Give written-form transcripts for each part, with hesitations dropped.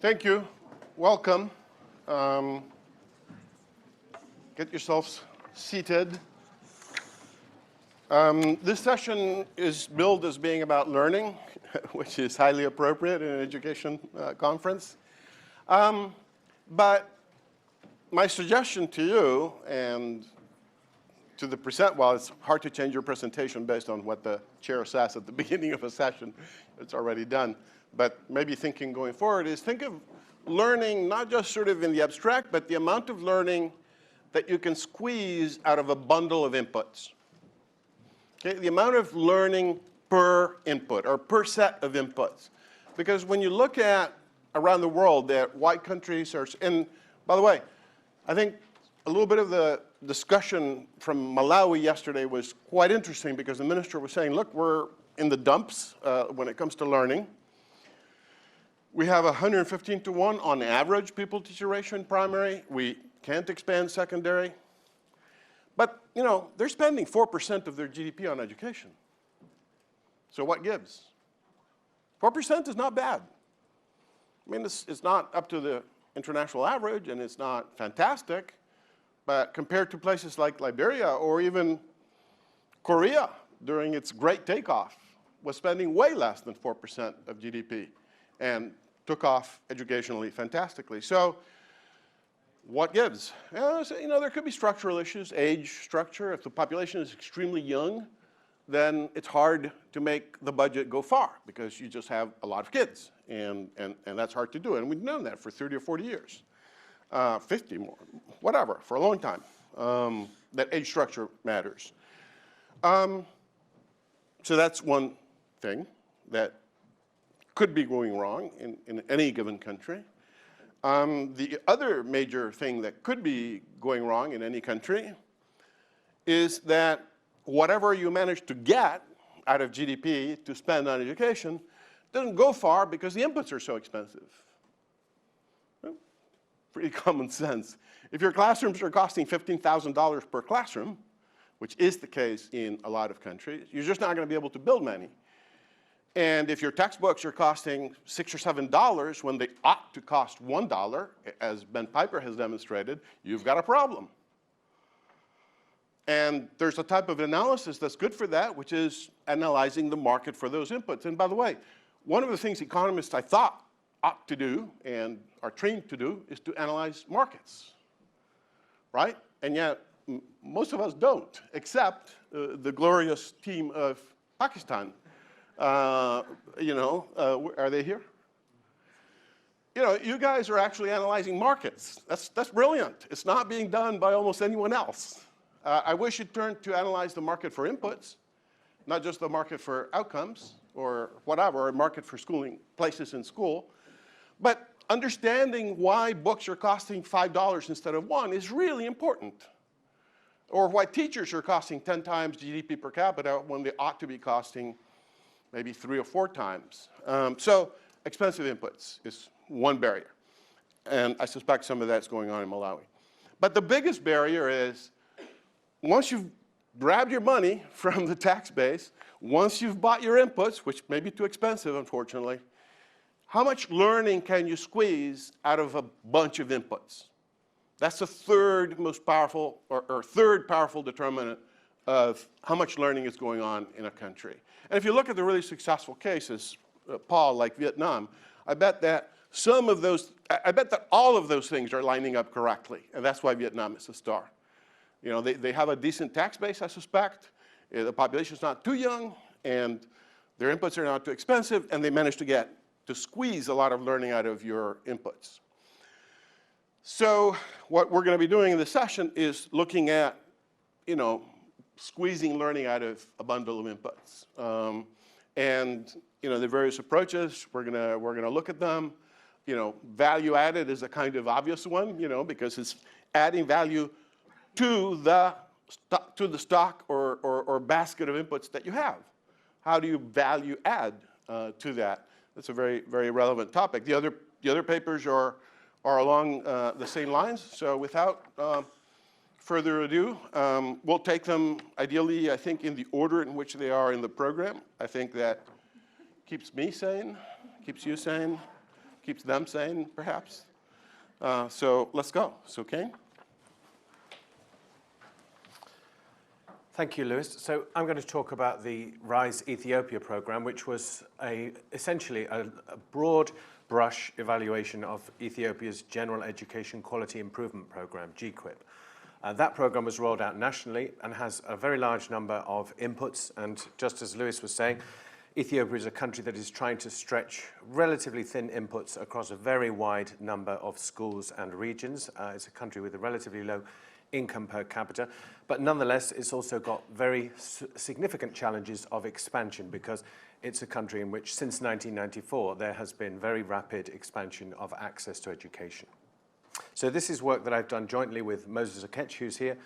Thank you. Welcome. Get yourselves seated. This session is billed as being about learning, which is highly appropriate in an education conference. But my suggestion to you and to the well, it's hard to change your presentation based on what the chair says at the beginning of a session. It's already done. But maybe thinking going forward is think of learning not just sort of in the abstract, but the amount of learning that you can squeeze out of a bundle of inputs. Okay, the amount of learning per input or per set of inputs. Because when you look at around the world that white countries are, and by the way, I think a little bit of the discussion from Malawi yesterday was quite interesting because the minister was saying, look, we're in the dumps when it comes to learning. We have 115 to 1 on average pupil-teacher ratio in primary. We can't expand secondary. But, you know, they're spending 4% of their GDP on education. So what gives? 4% is not bad. I mean, it's not up to the international average, and it's not fantastic. But compared to places like Liberia or even Korea during its great takeoff, was spending way less than 4% of GDP and took off educationally fantastically. So what gives? So, you know, there could be structural issues, age structure. If the population is extremely young, then it's hard to make the budget go far because you just have a lot of kids, and that's hard to do. And we've known that for 30 or 40 years, 50 more, whatever, for a long time, that age structure matters. So that's one thing that could be going wrong in any given country. The other major thing that could be going wrong in any country is that whatever you manage to get out of GDP to spend on education doesn't go far because the inputs are so expensive. Well, pretty common sense. If your classrooms are costing $15,000 per classroom, which is the case in a lot of countries, you're just not going to be able to build many. And if your textbooks are costing $6 or $7 when they ought to cost $1, as Ben Piper has demonstrated, you've got a problem. And there's a type of analysis that's good for that, which is analyzing the market for those inputs. And by the way, one of the things economists I thought ought to do and are trained to do is to analyze markets, right? And yet, most of us don't, except the glorious team of Pakistan. Are they here? You know, you guys are actually analyzing markets. That's brilliant. It's not being done by almost anyone else. I wish you'd turn to analyze the market for inputs, not just the market for outcomes or whatever, or market for schooling, places in school. But understanding why books are costing $5 instead of $1 is really important. Or why teachers are costing 10 times GDP per capita when they ought to be costing maybe 3 or 4 times. So expensive inputs is one barrier. And I suspect some of that's going on in Malawi. But the biggest barrier is once you've grabbed your money from the tax base, once you've bought your inputs, which may be too expensive, unfortunately, how much learning can you squeeze out of a bunch of inputs? That's the third most powerful, or third powerful determinant of how much learning is going on in a country. And if you look at the really successful cases, Paul, like Vietnam, I bet that all of those things are lining up correctly, and that's why Vietnam is a star. You know, they have a decent tax base, I suspect. The population's not too young, and their inputs are not too expensive, and they manage to squeeze a lot of learning out of your inputs. So what we're going to be doing in this session is looking at, you know, squeezing learning out of a bundle of inputs. And, you know, the various approaches, we're gonna look at them. You know, value added is a kind of obvious one, you know, because it's adding value to the stock or basket of inputs that you have. How do you value add to that? That's a very, very relevant topic. The other papers are along the same lines. So without further ado, we'll take them ideally, I think, in the order in which they are in the program. I think that keeps me sane, keeps you sane, keeps them sane, perhaps. So let's go. So Caine? Thank you, Lewis. So I'm going to talk about the RISE Ethiopia program, which was essentially a broad brush evaluation of Ethiopia's General Education Quality Improvement Program, GQIP. That program was rolled out nationally and has a very large number of inputs. And just as Lewis was saying, Ethiopia is a country that is trying to stretch relatively thin inputs across a very wide number of schools and regions. It's a country with a relatively low income per capita, but nonetheless, it's also got very significant challenges of expansion because it's a country in which since 1994, there has been very rapid expansion of access to education. So this is work that I've done jointly with Moses Oketch, who's here,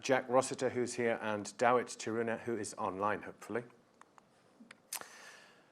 Jack Rossiter, who's here, and Dawit Tiruneh, who is online, hopefully.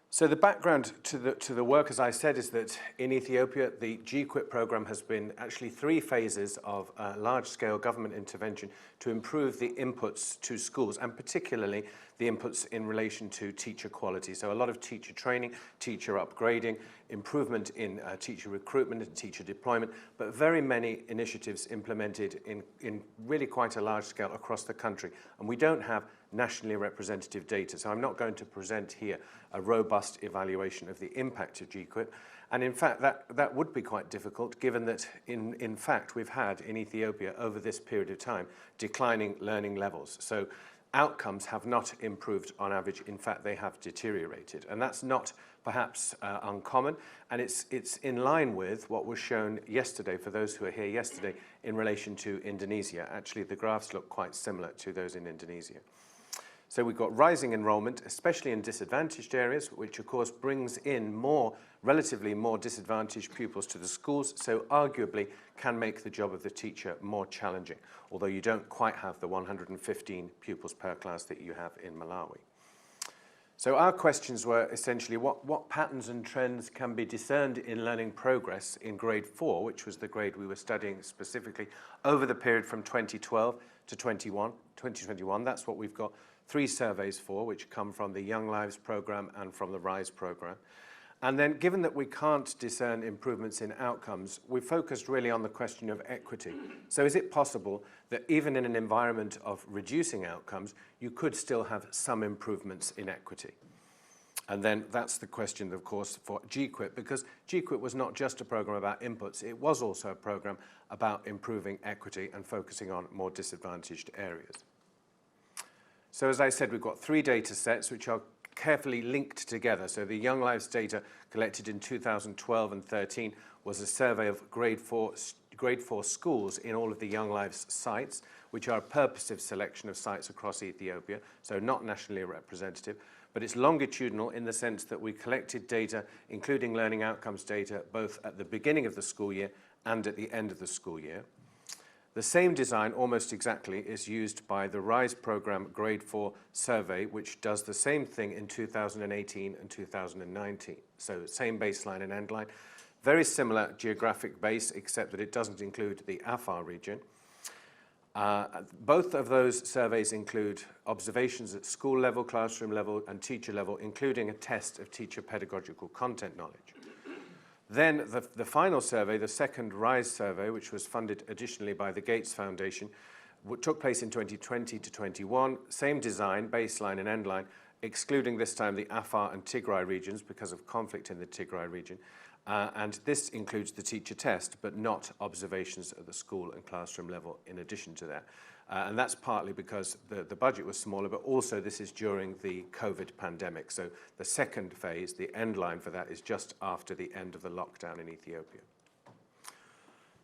So the background to the work, as I said, is that in Ethiopia, the GQIP program has been actually 3 phases of large-scale government intervention to improve the inputs to schools, and particularly the inputs in relation to teacher quality. So a lot of teacher training, teacher upgrading, improvement in teacher recruitment and teacher deployment, but very many initiatives implemented in really quite a large scale across the country. And we don't have nationally representative data, so I'm not going to present here a robust evaluation of the impact of GQIP. And in fact, that would be quite difficult, given that in fact we've had in Ethiopia over this period of time declining learning levels. So outcomes have not improved on average. In fact, they have deteriorated. And that's not perhaps uncommon. And it's in line with what was shown yesterday, for those who were here yesterday, in relation to Indonesia. Actually, the graphs look quite similar to those in Indonesia. So we've got rising enrollment, especially in disadvantaged areas, which of course brings in relatively more disadvantaged pupils to the schools, so arguably can make the job of the teacher more challenging, although you don't quite have the 115 pupils per class that you have in Malawi. So our questions were essentially what patterns and trends can be discerned in learning progress in grade 4, which was the grade we were studying specifically, over the period from 2012 to 2021. That's what we've got 3 surveys for, which come from the Young Lives program and from the RISE program. And then, given that we can't discern improvements in outcomes, we focused really on the question of equity. So is it possible that even in an environment of reducing outcomes, you could still have some improvements in equity? And then that's the question, of course, for GQIP, because GQIP was not just a program about inputs, it was also a program about improving equity and focusing on more disadvantaged areas. So as I said, we've got 3 data sets which are carefully linked together. So the Young Lives data collected in 2012 and 13 was a survey of grade 4 schools in all of the Young Lives sites, which are a purposive selection of sites across Ethiopia, so not nationally representative, but it's longitudinal in the sense that we collected data, including learning outcomes data, both at the beginning of the school year and at the end of the school year. The same design, almost exactly, is used by the RISE program Grade 4 survey, which does the same thing in 2018 and 2019. So same baseline and endline. Very similar geographic base, except that it doesn't include the Afar region. Both of those surveys include observations at school level, classroom level, and teacher level, including a test of teacher pedagogical content knowledge. Then the final survey, the second RISE survey, which was funded additionally by the Gates Foundation, took place in 2020 to 21. Same design, baseline and endline, excluding this time the Afar and Tigray regions because of conflict in the Tigray region. And this includes the teacher test, but not observations at the school and classroom level in addition to that. And that's partly because the budget was smaller, but also this is during the COVID pandemic. So the second phase, the end line for that, is just after the end of the lockdown in Ethiopia.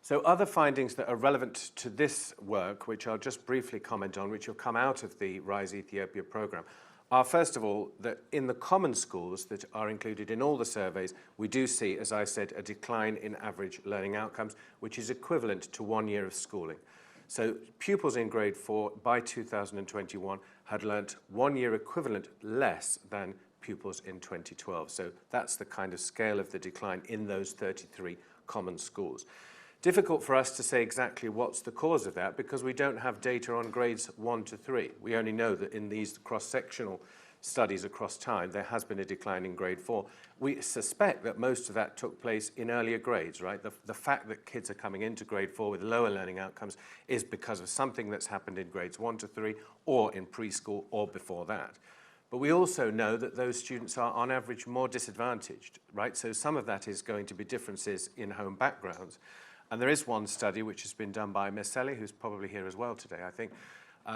So other findings that are relevant to this work, which I'll just briefly comment on, which have come out of the RISE Ethiopia program, are first of all that in the common schools that are included in all the surveys, we do see, as I said, a decline in average learning outcomes, which is equivalent to 1 year of schooling. So pupils in grade 4 by 2021 had learnt 1 year equivalent less than pupils in 2012. So that's the kind of scale of the decline in those 33 common schools. Difficult for us to say exactly what's the cause of that because we don't have data on grades 1 to 3. We only know that in these cross-sectional studies across time, there has been a decline in grade 4. We suspect that most of that took place in earlier grades, right? The fact that kids are coming into grade 4 with lower learning outcomes is because of something that's happened in grades 1 to 3 or in preschool or before that. But we also know that those students are, on average, more disadvantaged, right? So some of that is going to be differences in home backgrounds. And there is one study which has been done by Michele, who's probably here as well today, I think,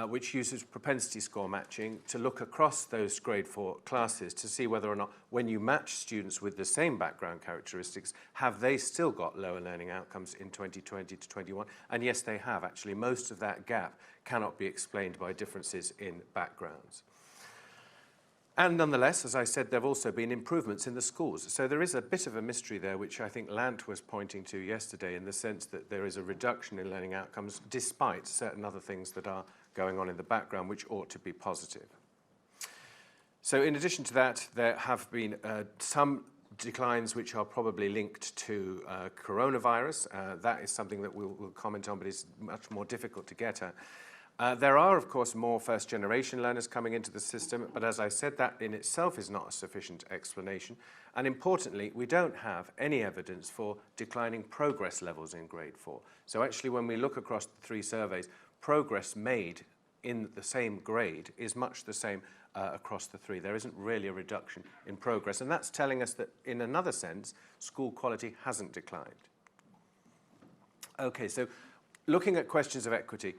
which uses propensity score matching to look across those grade 4 classes to see whether or not, when you match students with the same background characteristics, have they still got lower learning outcomes in 2020 to 21? And yes, they have. Actually, most of that gap cannot be explained by differences in backgrounds. And nonetheless, as I said, there have also been improvements in the schools. So there is a bit of a mystery there, which I think Lant was pointing to yesterday, in the sense that there is a reduction in learning outcomes despite certain other things that are going on in the background, which ought to be positive. So in addition to that, there have been some declines which are probably linked to coronavirus. That is something that we'll comment on, but is much more difficult to get at. There are, of course, more first-generation learners coming into the system, but as I said, that in itself is not a sufficient explanation. And importantly, we don't have any evidence for declining progress levels in grade 4. So actually, when we look across the 3 surveys, progress made in the same grade is much the same across the 3. There isn't really a reduction in progress, and that's telling us that, in another sense, school quality hasn't declined. Okay, so looking at questions of equity,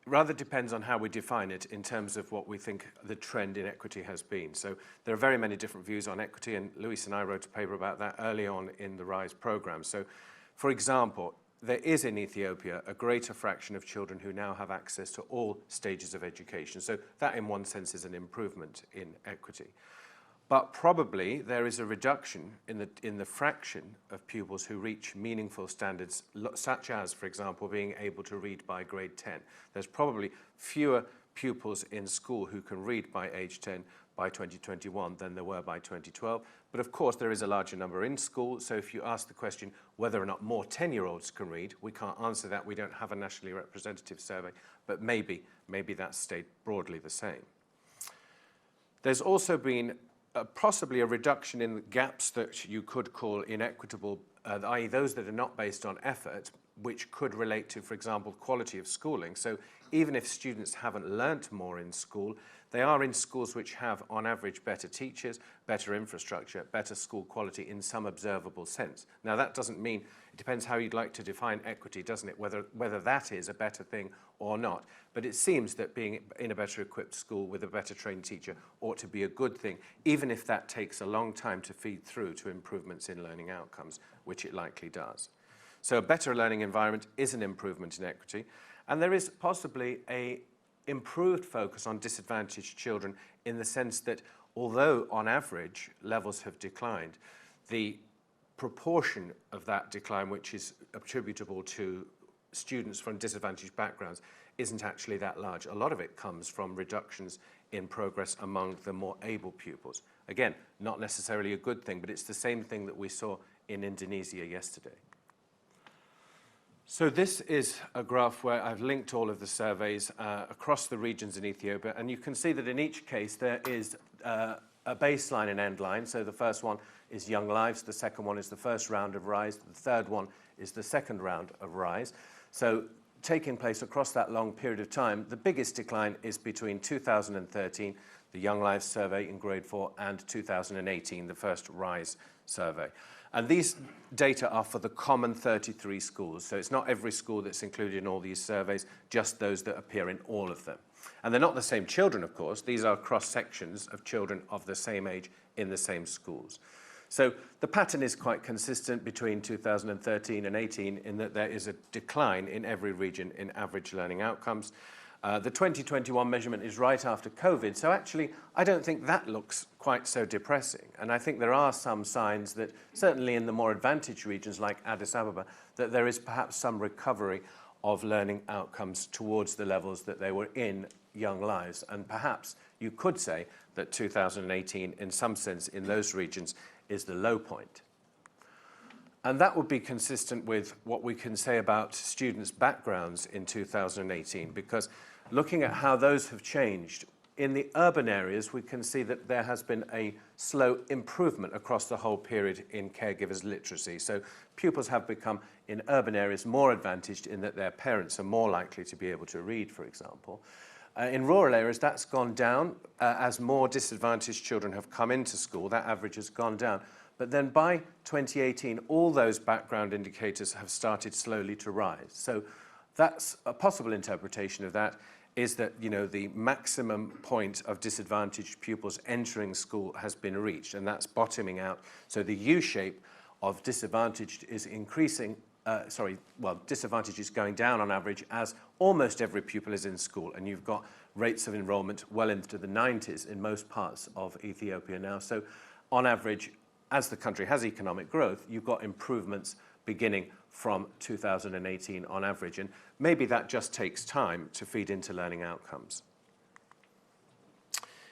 rather depends on how we define it in terms of what we think the trend in equity has been. So there are very many different views on equity, and Luis and I wrote a paper about that early on in the RISE program. So, for example, there is in Ethiopia a greater fraction of children who now have access to all stages of education. So that, in one sense, is an improvement in equity. But probably there is a reduction in the fraction of pupils who reach meaningful standards, such as, for example, being able to read by grade 10. There's probably fewer pupils in school who can read by age 10 by 2021 than there were by 2012. But of course, there is a larger number in school. So if you ask the question whether or not more 10-year-olds can read, we can't answer that. We don't have a nationally representative survey, but maybe that's stayed broadly the same. There's also been possibly a reduction in gaps that you could call inequitable, i.e. those that are not based on effort, which could relate to, for example, quality of schooling. So even if students haven't learnt more in school, they are in schools which have, on average, better teachers, better infrastructure, better school quality in some observable sense. Now, that doesn't mean, it depends how you'd like to define equity, doesn't it, whether that is a better thing or not. But it seems that being in a better equipped school with a better trained teacher ought to be a good thing, even if that takes a long time to feed through to improvements in learning outcomes, which it likely does. So a better learning environment is an improvement in equity, and there is possibly a improved focus on disadvantaged children in the sense that although on average levels have declined, the proportion of that decline which is attributable to students from disadvantaged backgrounds isn't actually that large. A lot of it comes from reductions in progress among the more able pupils. Again, not necessarily a good thing, but it's the same thing that we saw in Indonesia yesterday. So this is a graph where I've linked all of the surveys across the regions in Ethiopia, and you can see that in each case there is a baseline and end line. So the first one is Young Lives, the second one is the first round of RISE, the third one is the second round of RISE. So taking place across that long period of time, the biggest decline is between 2013, the Young Lives survey in grade 4, and 2018, the first RISE survey. And these data are for the common 33 schools. So it's not every school that's included in all these surveys, just those that appear in all of them. And they're not the same children, of course. These are cross-sections of children of the same age in the same schools. So the pattern is quite consistent between 2013 and 18 in that there is a decline in every region in average learning outcomes. The 2021 measurement is right after COVID, so actually I don't think that looks quite so depressing. And I think there are some signs that, certainly in the more advantaged regions like Addis Ababa, that there is perhaps some recovery of learning outcomes towards the levels that they were in Young Lives. And perhaps you could say that 2018, in some sense, in those regions, is the low point. And that would be consistent with what we can say about students' backgrounds in 2018, because looking at how those have changed in the urban areas, we can see that there has been a slow improvement across the whole period in caregivers' literacy. So pupils have become, in urban areas, more advantaged in that their parents are more likely to be able to read, for example. In rural areas, that's gone down as more disadvantaged children have come into school. That average has gone down. But then by 2018, all those background indicators have started slowly to rise. So that's a possible interpretation of that, is that, you know, the maximum point of disadvantaged pupils entering school has been reached, and that's bottoming out. So the U-shape of disadvantaged is increasing, disadvantage is going down on average as almost every pupil is in school, and you've got rates of enrollment well into the 90s in most parts of Ethiopia now. So on average, as the country has economic growth, you've got improvements beginning from 2018 on average, and maybe that just takes time to feed into learning outcomes.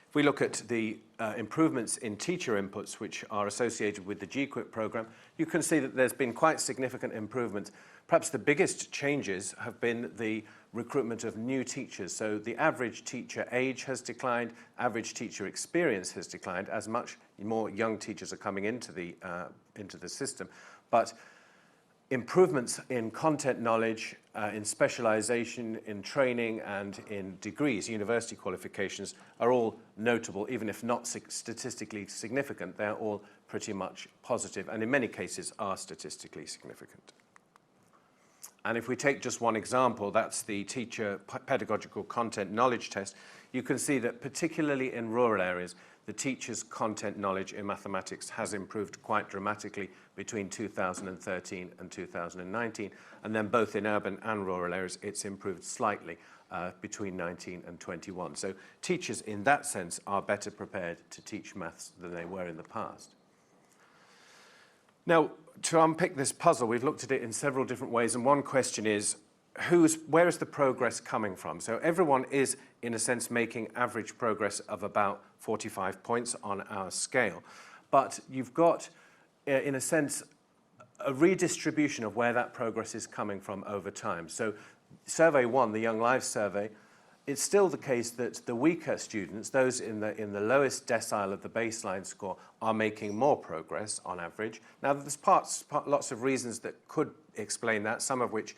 If we look at the improvements in teacher inputs which are associated with the GQuIP program, you can see that there's been quite significant improvements. Perhaps the biggest changes have been the recruitment of new teachers. So the average teacher age has declined, average teacher experience has declined as much more young teachers are coming into the system. But improvements in content knowledge, in specialization, in training, and in degrees, university qualifications, are all notable, even if not statistically significant. They're all pretty much positive, and in many cases are statistically significant. And if we take just one example, that's the teacher pedagogical content knowledge test, you can see that particularly in rural areas, the teacher's content knowledge in mathematics has improved quite dramatically between 2013 and 2019. And then both in urban and rural areas, it's improved slightly between 19 and 21. So teachers in that sense are better prepared to teach maths than they were in the past. Now, to unpick this puzzle, we've looked at it in several different ways. And one question is, where is the progress coming from? So everyone is, in a sense, making average progress of about 45 points on our scale. But you've got, in a sense, a redistribution of where that progress is coming from over time. So Survey 1, the Young Lives Survey, it's still the case that the weaker students, those in the lowest decile of the baseline score, are making more progress on average. Now, there's lots of reasons that could explain that, some of which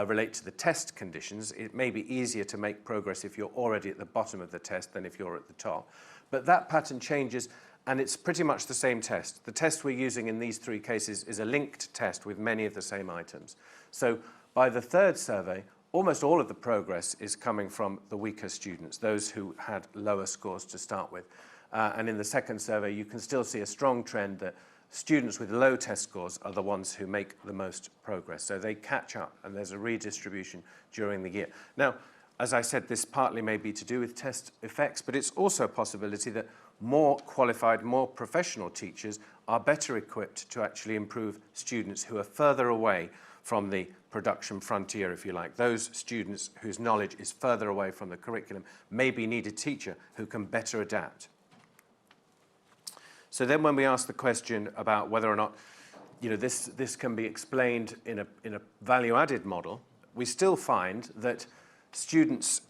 relate to the test conditions. It may be easier to make progress if you're already at the bottom of the test than if you're at the top. But that pattern changes, and it's pretty much the same test. The test we're using in these three cases is a linked test with many of the same items. So by the third survey, almost all of the progress is coming from the weaker students, those who had lower scores to start with. And in the second survey, you can still see a strong trend that students with low test scores are the ones who make the most progress. So they catch up, and there's a redistribution during the year. Now, as I said, this partly may be to do with test effects, but it's also a possibility that more qualified, more professional teachers are better equipped to actually improve students who are further away from the production frontier, if you like. Those students whose knowledge is further away from the curriculum maybe need a teacher who can better adapt. So then when we ask the question about whether or not, you know, this can be explained in a value-added model, we still find that students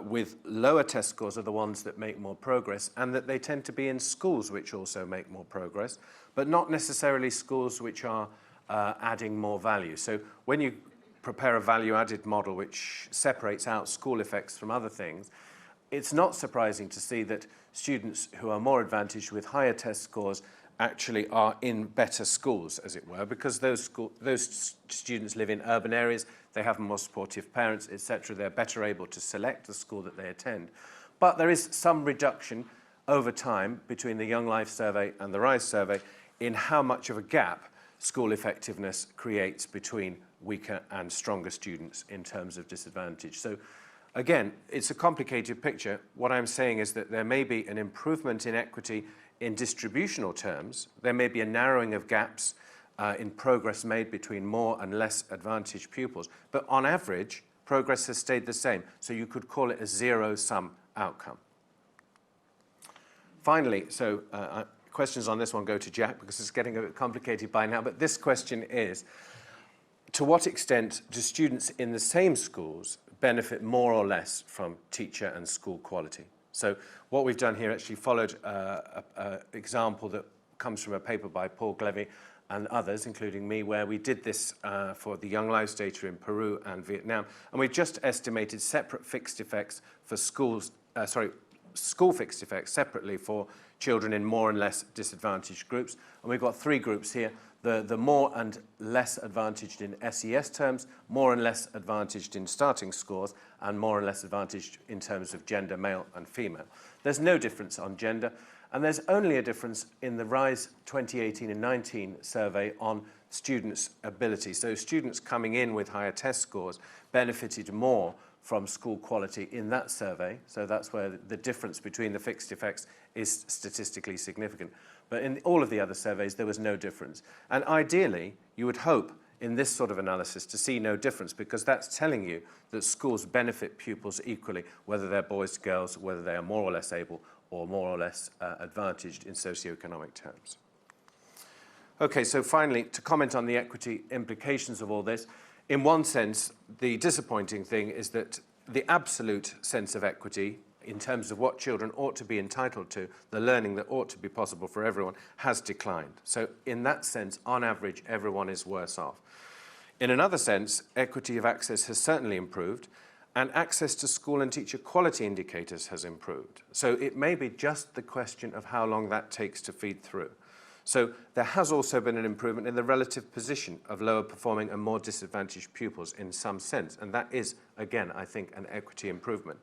with lower test scores are the ones that make more progress, and that they tend to be in schools which also make more progress, but not necessarily schools which are adding more value. So when you prepare a value-added model which separates out school effects from other things, it's not surprising to see that students who are more advantaged with higher test scores actually are in better schools, as it were, because those students live in urban areas, they have more supportive parents, etc. They're better able to select the school that they attend. But there is some reduction over time between the Young Life Survey and the RISE Survey in how much of a gap school effectiveness creates between weaker and stronger students in terms of disadvantage. So again, it's a complicated picture. What I'm saying is that there may be an improvement in equity in distributional terms. There may be a narrowing of gaps in progress made between more and less advantaged pupils. But on average, progress has stayed the same. So you could call it a zero-sum outcome. Finally, so questions on this one go to Jack because it's getting a bit complicated by now. But this question is, to what extent do students in the same schools benefit more or less from teacher and school quality? So what we've done here actually followed an example that comes from a paper by Paul Glevy and others, including me, where we did this for the Young Lives data in Peru and Vietnam. And we've just estimated separate fixed effects for school fixed effects separately for children in more and less disadvantaged groups. And we've got three groups here. The more and less advantaged in SES terms, more and less advantaged in starting scores, and more and less advantaged in terms of gender, male and female. There's no difference on gender, and there's only a difference in the RISE 2018 and 19 survey on students' ability. So students coming in with higher test scores benefited more from school quality in that survey. So that's where the difference between the fixed effects is statistically significant. But in all of the other surveys, there was no difference. And ideally, you would hope in this sort of analysis to see no difference, because that's telling you that schools benefit pupils equally, whether they're boys, girls, whether they are more or less able or more or less advantaged in socioeconomic terms. Okay, so finally, to comment on the equity implications of all this, in one sense, the disappointing thing is that the absolute sense of equity in terms of what children ought to be entitled to, the learning that ought to be possible for everyone, has declined. So in that sense, on average, everyone is worse off. In another sense, equity of access has certainly improved, and access to school and teacher quality indicators has improved. So it may be just the question of how long that takes to feed through. So there has also been an improvement in the relative position of lower performing and more disadvantaged pupils in some sense, and that is, again, I think, an equity improvement.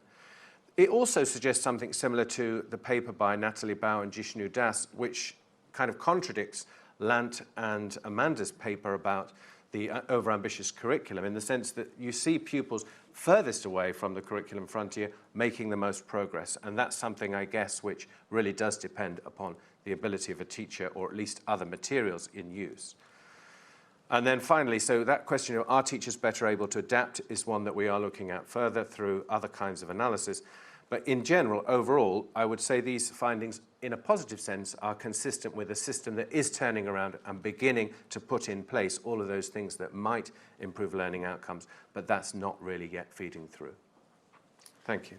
It also suggests something similar to the paper by Natalie Bauer and Jishnu Das, which kind of contradicts Lant and Amanda's paper about the overambitious curriculum, in the sense that you see pupils furthest away from the curriculum frontier making the most progress. And that's something, I guess, which really does depend upon the ability of a teacher, or at least other materials in use. And then finally, so that question of are teachers better able to adapt is one that we are looking at further through other kinds of analysis. But in general, overall, I would say these findings, in a positive sense, are consistent with a system that is turning around and beginning to put in place all of those things that might improve learning outcomes, but that's not really yet feeding through. Thank you.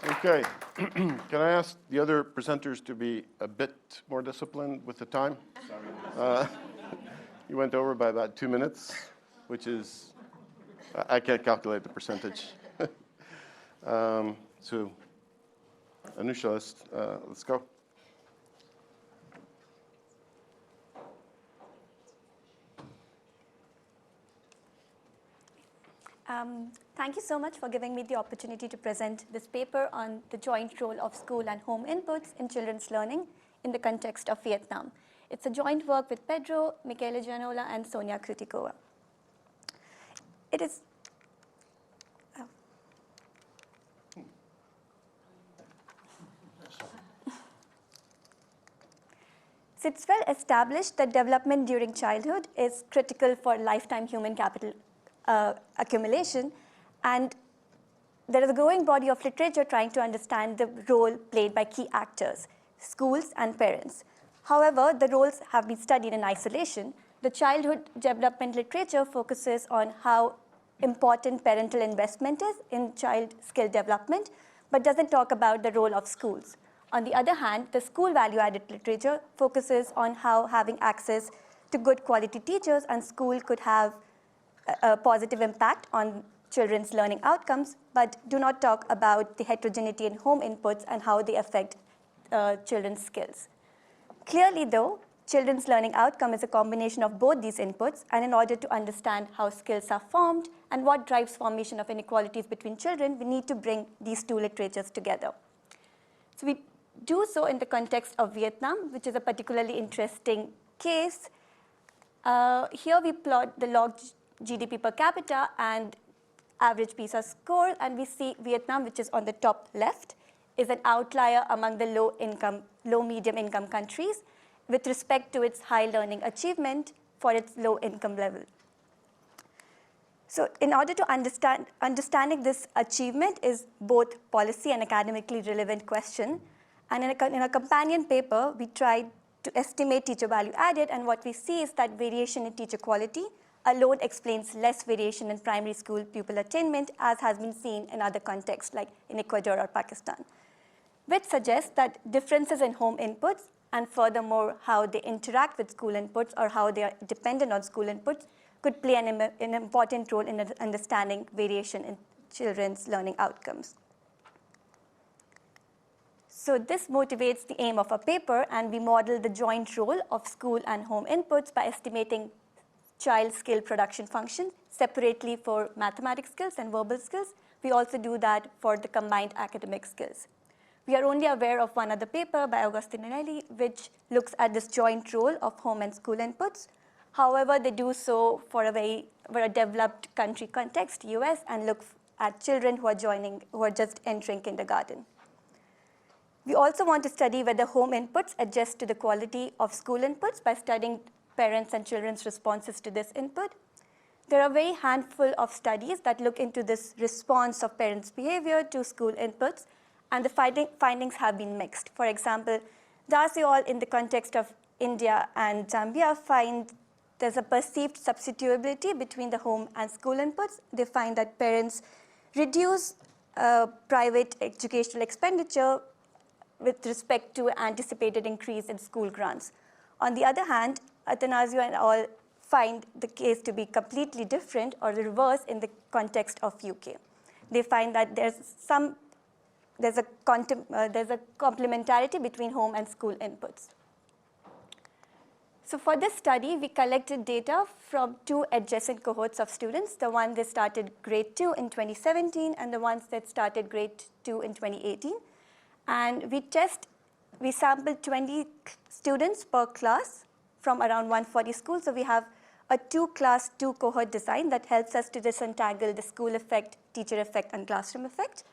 Okay. Can I ask the other presenters to be a bit more disciplined with the time? Sorry. You went over by about 2 minutes, which is, I can't calculate the percentage. So, Anusha, let's go. Thank you so much for giving me the opportunity to present this paper on the joint role of school and home inputs in children's learning in the context of Vietnam. It's a joint work with Pedro, Michele, Giannola, and Sonya Krutikova. It is... Oh. So it's well established that development during childhood is critical for lifetime human capital accumulation, and there is a growing body of literature trying to understand the role played by key actors, schools and parents. However, the roles have been studied in isolation. The childhood development literature focuses on how important parental investment is in child skill development, but doesn't talk about the role of schools. On the other hand, the school value-added literature focuses on how having access to good quality teachers and school could have a positive impact on children's learning outcomes, but do not talk about the heterogeneity in home inputs and how they affect children's skills. Clearly, though, children's learning outcome is a combination of both these inputs, and in order to understand how skills are formed and what drives formation of inequalities between children, we need to bring these two literatures together. So we do so in the context of Vietnam, which is a particularly interesting case. Here we plot the log GDP per capita and average PISA score, and we see Vietnam, which is on the top left, is an outlier among the low-medium income countries with respect to its high learning achievement for its low income level. So in order to understanding this achievement is both policy and academically relevant question. And in a companion paper, we tried to estimate teacher value added, and what we see is that variation in teacher quality alone explains less variation in primary school pupil attainment, as has been seen in other contexts like in Ecuador or Pakistan, which suggests that differences in home inputs and furthermore how they interact with school inputs or how they are dependent on school inputs could play an important role in understanding variation in children's learning outcomes. So this motivates the aim of a paper, and we model the joint role of school and home inputs by estimating child skill production function separately for mathematics skills and verbal skills. We also do that for the combined academic skills. We are only aware of one other paper by Agostinelli, which looks at this joint role of home and school inputs. However, they do so for a developed country context, US, and look at children who are just entering kindergarten. We also want to study whether home inputs adjust to the quality of school inputs by studying parents' and children's responses to this input. There are a very handful of studies that look into this response of parents' behavior to school inputs, and the findings have been mixed. For example, Darcy all in the context of India and Zambia find there's a perceived substitutability between the home and school inputs. They find that parents reduce private educational expenditure with respect to anticipated increase in school grants. On the other hand, Athanasio and all find the case to be completely different or the reverse in the context of UK. They find that there's a complementarity between home and school inputs. So for this study, we collected data from two adjacent cohorts of students, the one that started grade 2 in 2017 and the ones that started grade 2 in 2018. And we sampled 20 students per class from around 140 schools. So we have a 2-class, 2-cohort design that helps us to disentangle the school effect, teacher effect, and classroom effect.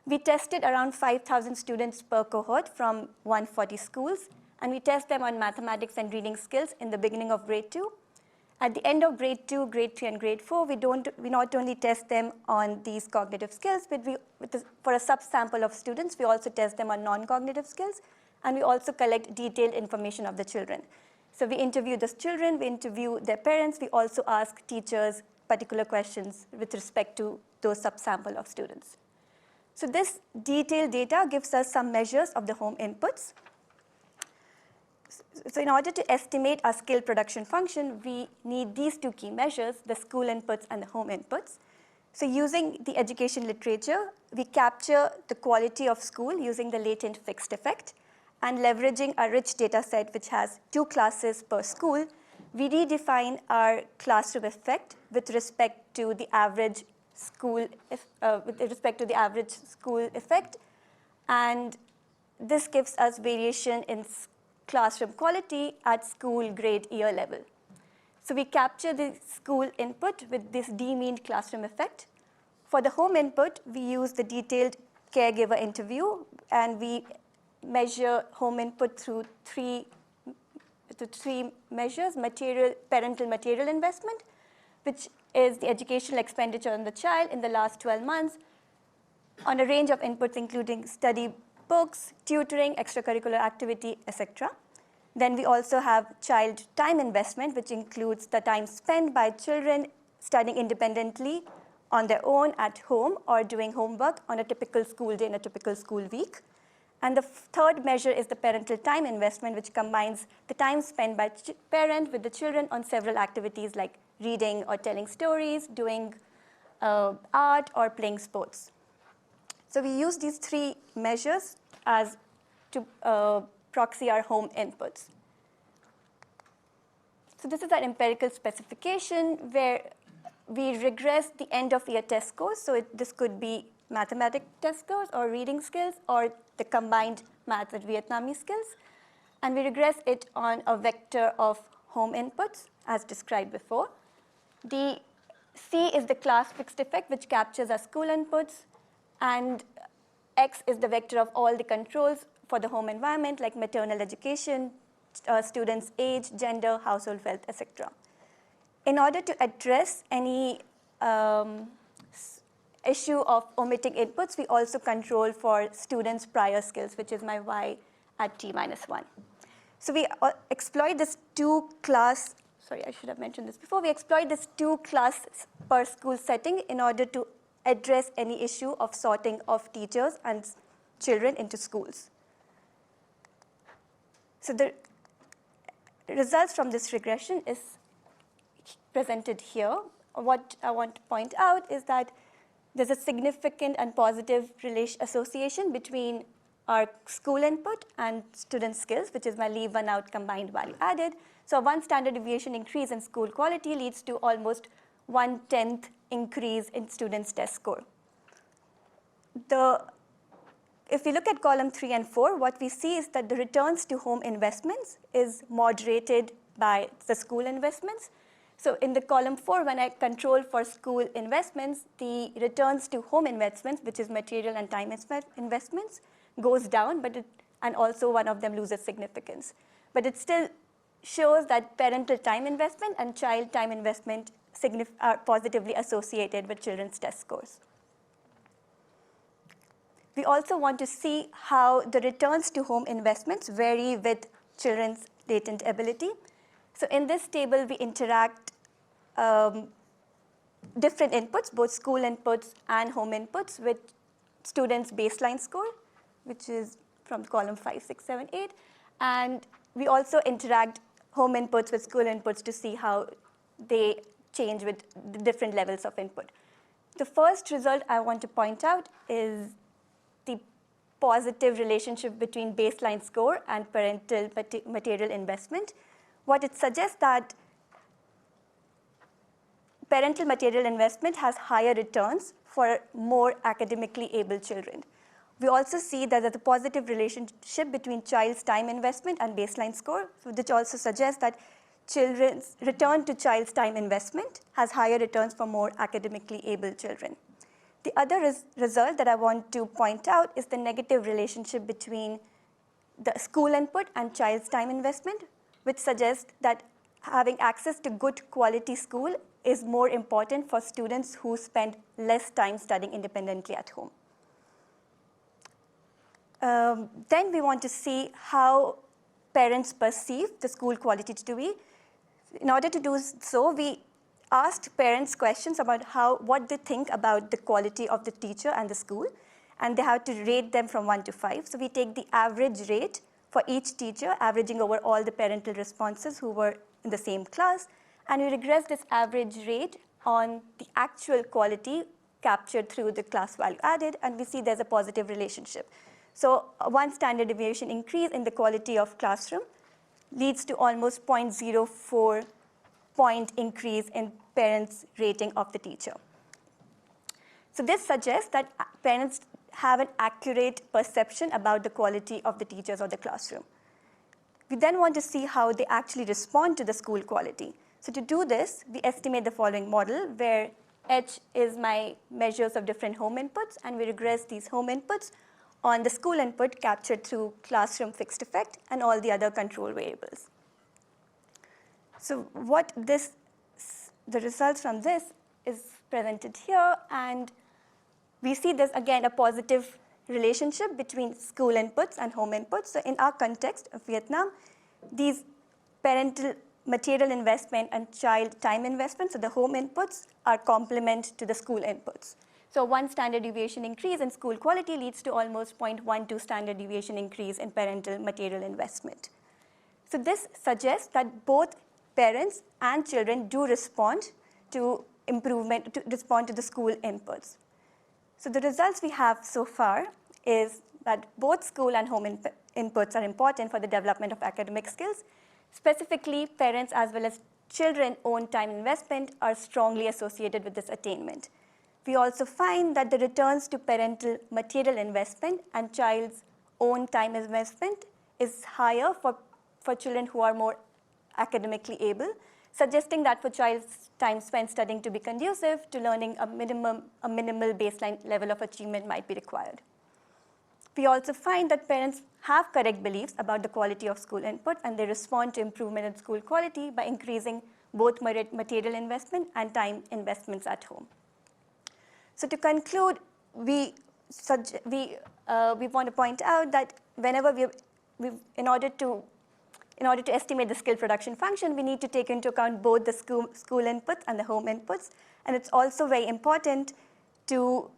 We tested around 5,000 students per cohort from 140 schools, and we test them on mathematics and reading skills in the beginning of grade 2. At the end of grade 2, grade 3, and grade 4, we not only test them on these cognitive skills, but for a subsample of students, we also test them on non-cognitive skills, and we also collect detailed information of the children. So we interview the children, we interview their parents, we also ask teachers particular questions with respect to those subsample of students. So this detailed data gives us some measures of the home inputs. So in order to estimate our skill production function, we need these two key measures, the school inputs and the home inputs. So using the education literature, we capture the quality of school using the latent fixed effect, and leveraging a rich data set which has 2 classes per school, we redefine our classroom effect with respect to the average school, effect, and this gives us variation in classroom quality at school grade year level. So we capture the school input with this demeaned classroom effect. For the home input, we use the detailed caregiver interview, and we measure home input through three measures: parental material investment, which is the educational expenditure on the child in the last 12 months on a range of inputs, including study books, tutoring, extracurricular activity, etc. Then we also have child time investment, which includes the time spent by children studying independently on their own at home or doing homework on a typical school day in a typical school week. And the third measure is the parental time investment, which combines the time spent by parent with the children on several activities like reading or telling stories, doing art, or playing sports. So we use these 3 measures as to proxy our home inputs. So this is our empirical specification where we regress the end-of-year test scores. So this could be mathematics test scores or reading skills or the combined math and Vietnamese skills. And we regress it on a vector of home inputs, as described before. The C is the class fixed effect, which captures our school inputs. And X is the vector of all the controls for the home environment, like maternal education, students' age, gender, household wealth, etc. In order to address any issue of omitting inputs, we also control for students' prior skills, which is my Y at T-1. So we exploit this 2-class sorry, I should have mentioned this before. We exploit this 2 class per school setting in order to address any issue of sorting of teachers and children into schools. So the results from this regression is presented here. What I want to point out is that there's a significant and positive association between our school input and student skills, which is my leave one out combined value added. So 1 standard deviation increase in school quality leads to almost 1/10 increase in students' test score. If we look at column 3 and 4, what we see is that the returns to home investments is moderated by the school investments. So in the column 4, when I control for school investments, the returns to home investments, which is material and time investments, goes down, and also one of them loses significance. But it still shows that parental time investment and child time investment are positively associated with children's test scores. We also want to see how the returns to home investments vary with children's latent ability. So in this table, we interact different inputs, both school inputs and home inputs, with students' baseline score, which is from column 5, 6, 7, 8. And we also interact home inputs with school inputs to see how they change with the different levels of input. The first result I want to point out is the positive relationship between baseline score and parental material investment. What it suggests that parental material investment has higher returns for more academically able children. We also see that there's a positive relationship between child's time investment and baseline score, which also suggests that children's return to child's time investment has higher returns for more academically able children. The other result that I want to point out is the negative relationship between the school input and child's time investment, which suggests that having access to good quality school is more important for students who spend less time studying independently at home. Then we want to see how parents perceive the school quality to be. In order to do so, we asked parents questions about what they think about the quality of the teacher and the school, and they have to rate them from 1 to 5. So we take the average rate for each teacher, averaging over all the parental responses who were in the same class, and we regress this average rate on the actual quality captured through the class value added, and we see there's a positive relationship. So 1 standard deviation increase in the quality of classroom leads to almost 0.04 point increase in parents' rating of the teacher. So this suggests that parents have an accurate perception about the quality of the teachers or the classroom. We then want to see how they actually respond to the school quality. So to do this, we estimate the following model, where H is my measures of different home inputs, and we regress these home inputs on the school input captured through classroom fixed effect and all the other control variables. So the results from this is presented here, and we see this, again, a positive relationship between school inputs and home inputs. So in our context of Vietnam, these parental material investment and child time investment, so the home inputs, are complement to the school inputs. So 1 standard deviation increase in school quality leads to almost 0.12 standard deviation increase in parental material investment. So this suggests that both parents and children do respond to the school inputs. So the results we have so far is that both school and home inputs are important for the development of academic skills. Specifically, parents as well as children's own time investment are strongly associated with this attainment. We also find that the returns to parental material investment and child's own time investment is higher for children who are more academically able, suggesting that for child's time spent studying to be conducive to learning, a minimal baseline level of achievement might be required. We also find that parents have correct beliefs about the quality of school input, and they respond to improvement in school quality by increasing both material investment and time investments at home. So to conclude, we want to point out that whenever in order to in order to estimate the skill production function, we need to take into account both the school inputs and the home inputs. And it's also very important to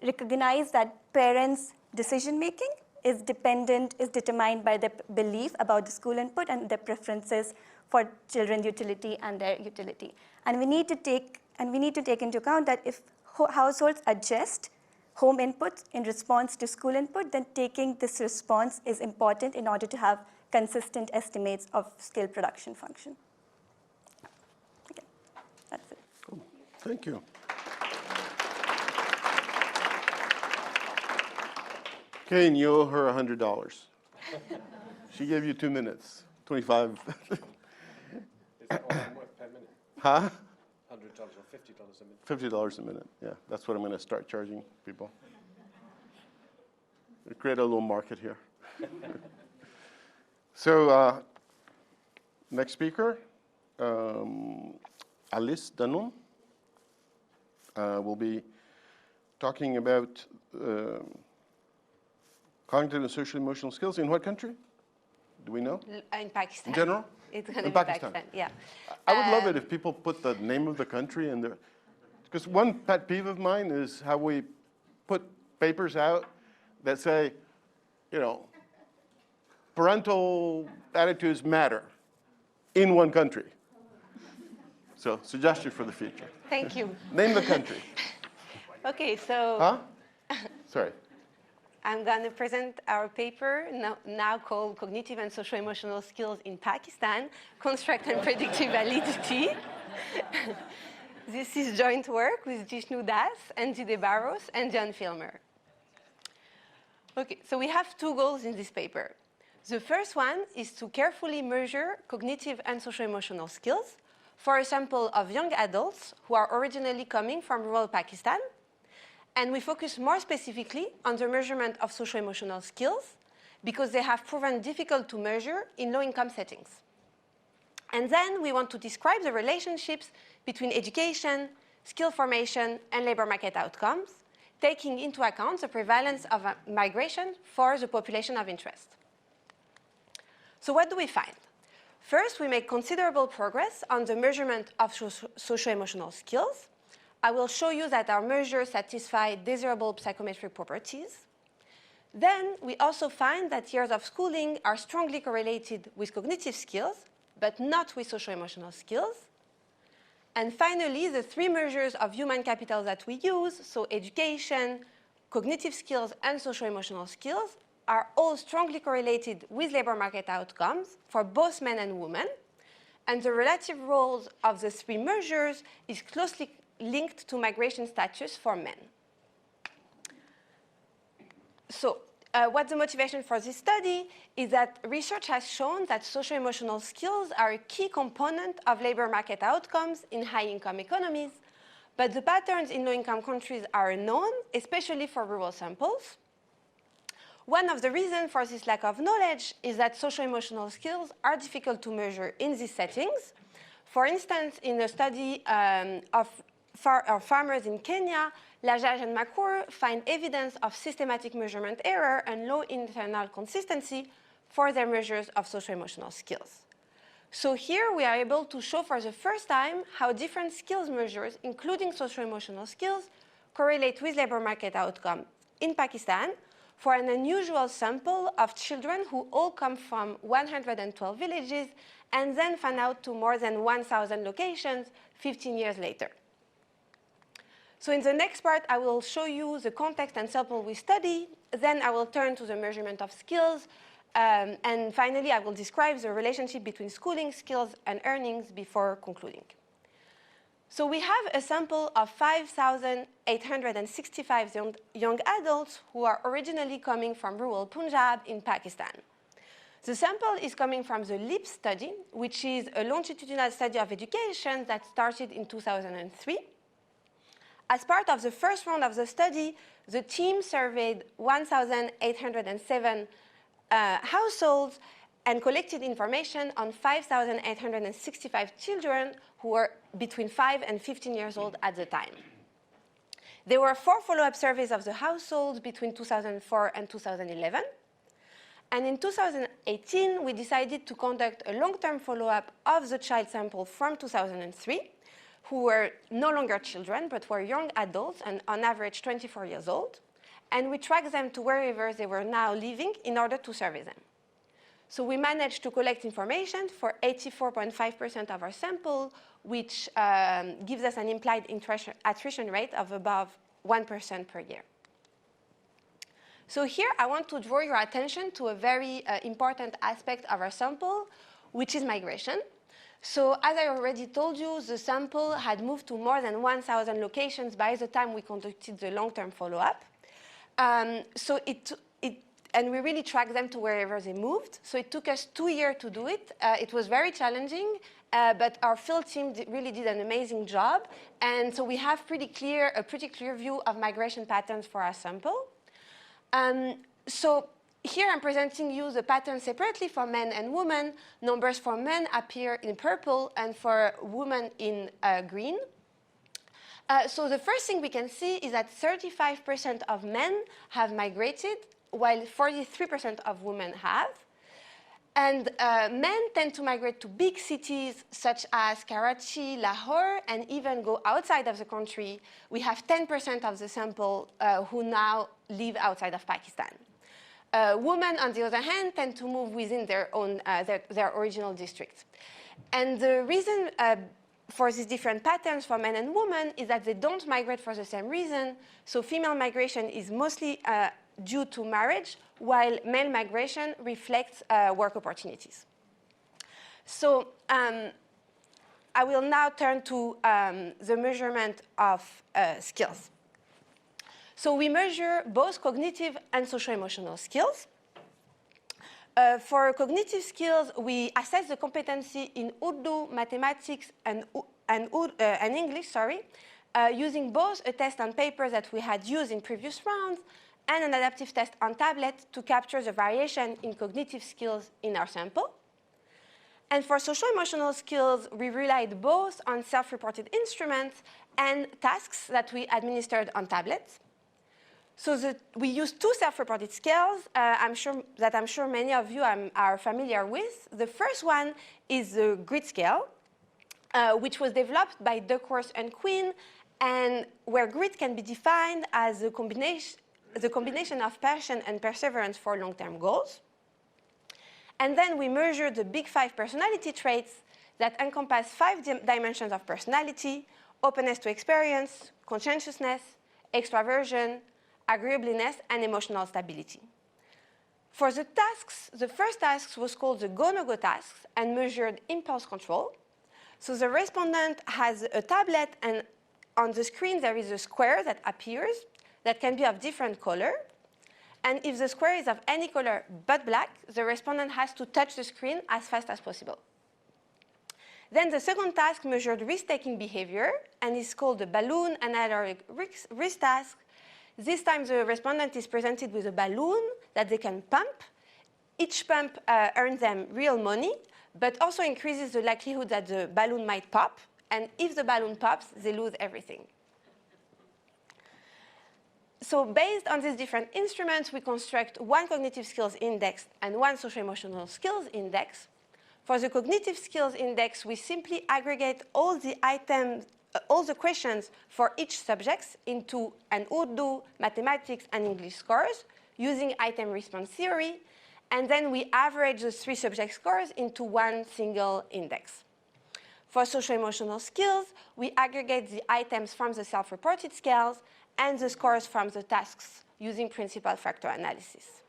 recognize that parents' decision-making is determined by their belief about the school input and their preferences for children's utility and their utility. And we need to take into account that if households adjust home inputs in response to school input, then taking this response is important in order to have consistent estimates of skill production function. Okay, that's it. Cool. Thank you. Caine, you owe her $100. She gave you 2 minutes, 25. Is that all I'm worth per minute? Huh? $100 or $50 a minute? $50 a minute, yeah. That's what I'm going to start charging people. We create a little market here. So, next speaker, Alice Danon, will be talking about cognitive and social emotional skills. In what country? Do we know? In Pakistan. In general? It's going to In be Pakistan. yeah. I would love it if people put the name of the country in there. Because one pet peeve of mine is how we put papers out that say, you know, parental attitudes matter in one country. So, suggestion for the future. Thank you. Name the country. Okay, so Huh? Sorry. I'm going to present our paper now called Cognitive and Socio-Emotional Skills in Pakistan, Construct and Predictive Validity. This is joint work with Jishnu Das, Andy Barros, and Deon Filmer. Okay, so we have two goals in this paper. The first one is to carefully measure cognitive and socio-emotional skills for a sample of young adults who are originally coming from rural Pakistan. And we focus more specifically on the measurement of socio-emotional skills because they have proven difficult to measure in low-income settings. And then we want to describe the relationships between education, skill formation, and labor market outcomes, taking into account the prevalence of migration for the population of interest. So what do we find? First, we make considerable progress on the measurement of socio-emotional skills. I will show you that our measures satisfy desirable psychometric properties. Then we also find that years of schooling are strongly correlated with cognitive skills, but not with socio-emotional skills. And finally, the three measures of human capital that we use, so education, cognitive skills, and socio-emotional skills, are all strongly correlated with labor market outcomes for both men and women. And the relative roles of the three measures is closely linked to migration status for men. So what's the motivation for this study is that research has shown that socio-emotional skills are a key component of labor market outcomes in high-income economies, but the patterns in low-income countries are unknown, especially for rural samples. One of the reasons for this lack of knowledge is that socio-emotional skills are difficult to measure in these settings. For instance, in a study of farmers in Kenya, Lajaj and Makur find evidence of systematic measurement error and low internal consistency for their measures of socio-emotional skills. So here we are able to show for the first time how different skills measures, including socio-emotional skills, correlate with labor market outcome in Pakistan for an unusual sample of children who all come from 112 villages and then fan out to more than 1,000 locations 15 years later. So in the next part, I will show you the context and sample we study. Then I will turn to the measurement of skills. And finally, I will describe the relationship between schooling, skills, and earnings before concluding. So we have a sample of 5,865 young adults who are originally coming from rural Punjab in Pakistan. The sample is coming from the LEAP study, which is a longitudinal study of education that started in 2003. As part of the first round of the study, the team surveyed 1,807 households and collected information on 5,865 children who were between 5 and 15 years old at the time. There were 4 follow-up surveys of the households between 2004 and 2011. And in 2018, we decided to conduct a long-term follow-up of the child sample from 2003, who were no longer children, but were young adults, and on average 24 years old. And we tracked them to wherever they were now living in order to survey them. So we managed to collect information for 84.5% of our sample, which gives us an implied attrition rate of above 1% per year. So here I want to draw your attention to a very important aspect of our sample, which is migration. So as I already told you, the sample had moved to more than 1,000 locations by the time we conducted the long-term follow-up. And we really tracked them to wherever they moved. So it took us 2 years to do it. It was very challenging, but our field team really did an amazing job. And so we have a pretty clear view of migration patterns for our sample. So here I'm presenting you the pattern separately for men and women. Numbers for men appear in purple and for women in green. So the first thing we can see is that 35% of men have migrated, while 43% of women have. And men tend to migrate to big cities such as Karachi, Lahore, and even go outside of the country. We have 10% of the sample who now live outside of Pakistan. Women, on the other hand, tend to move within their own their original districts. And the reason for these different patterns for men and women is that they don't migrate for the same reason. So female migration is mostly due to marriage, while male migration reflects work opportunities. So I will now turn to the measurement of skills. So we measure both cognitive and socio-emotional skills. For cognitive skills, we assess the competency in Urdu, mathematics, and English, using both a test on paper that we had used in previous rounds and an adaptive test on tablet to capture the variation in cognitive skills in our sample. And for socio-emotional skills, we relied both on self-reported instruments and tasks that we administered on tablets. So we used two self-reported scales I'm sure many of you are familiar with. The first one is the grit scale, which was developed by Duckworth and Caine, and where grit can be defined as the combination of passion and perseverance for long-term goals. And then we measured the big 5 personality traits that encompass 5 dimensions of personality: openness to experience, conscientiousness, extraversion, agreeableness, and emotional stability. For the tasks, the first task was called the go-no-go tasks and measured impulse control. So the respondent has a tablet, and on the screen there is a square that appears that can be of different color. And if the square is of any color but black, the respondent has to touch the screen as fast as possible. Then the second task measured risk-taking behavior and is called the balloon analytic risk task. This time the respondent is presented with a balloon that they can pump. Each pump earns them real money, but also increases the likelihood that the balloon might pop. And if the balloon pops, they lose everything. So based on these different instruments, we construct one cognitive skills index and one socio-emotional skills index. For the cognitive skills index, we simply aggregate all the questions for each subject into an Urdu, mathematics, and English scores using item response theory, and then we average the 3 subject scores into one single index. For socio-emotional skills, we aggregate the items from the self-reported scales and the scores from the tasks using principal factor analysis.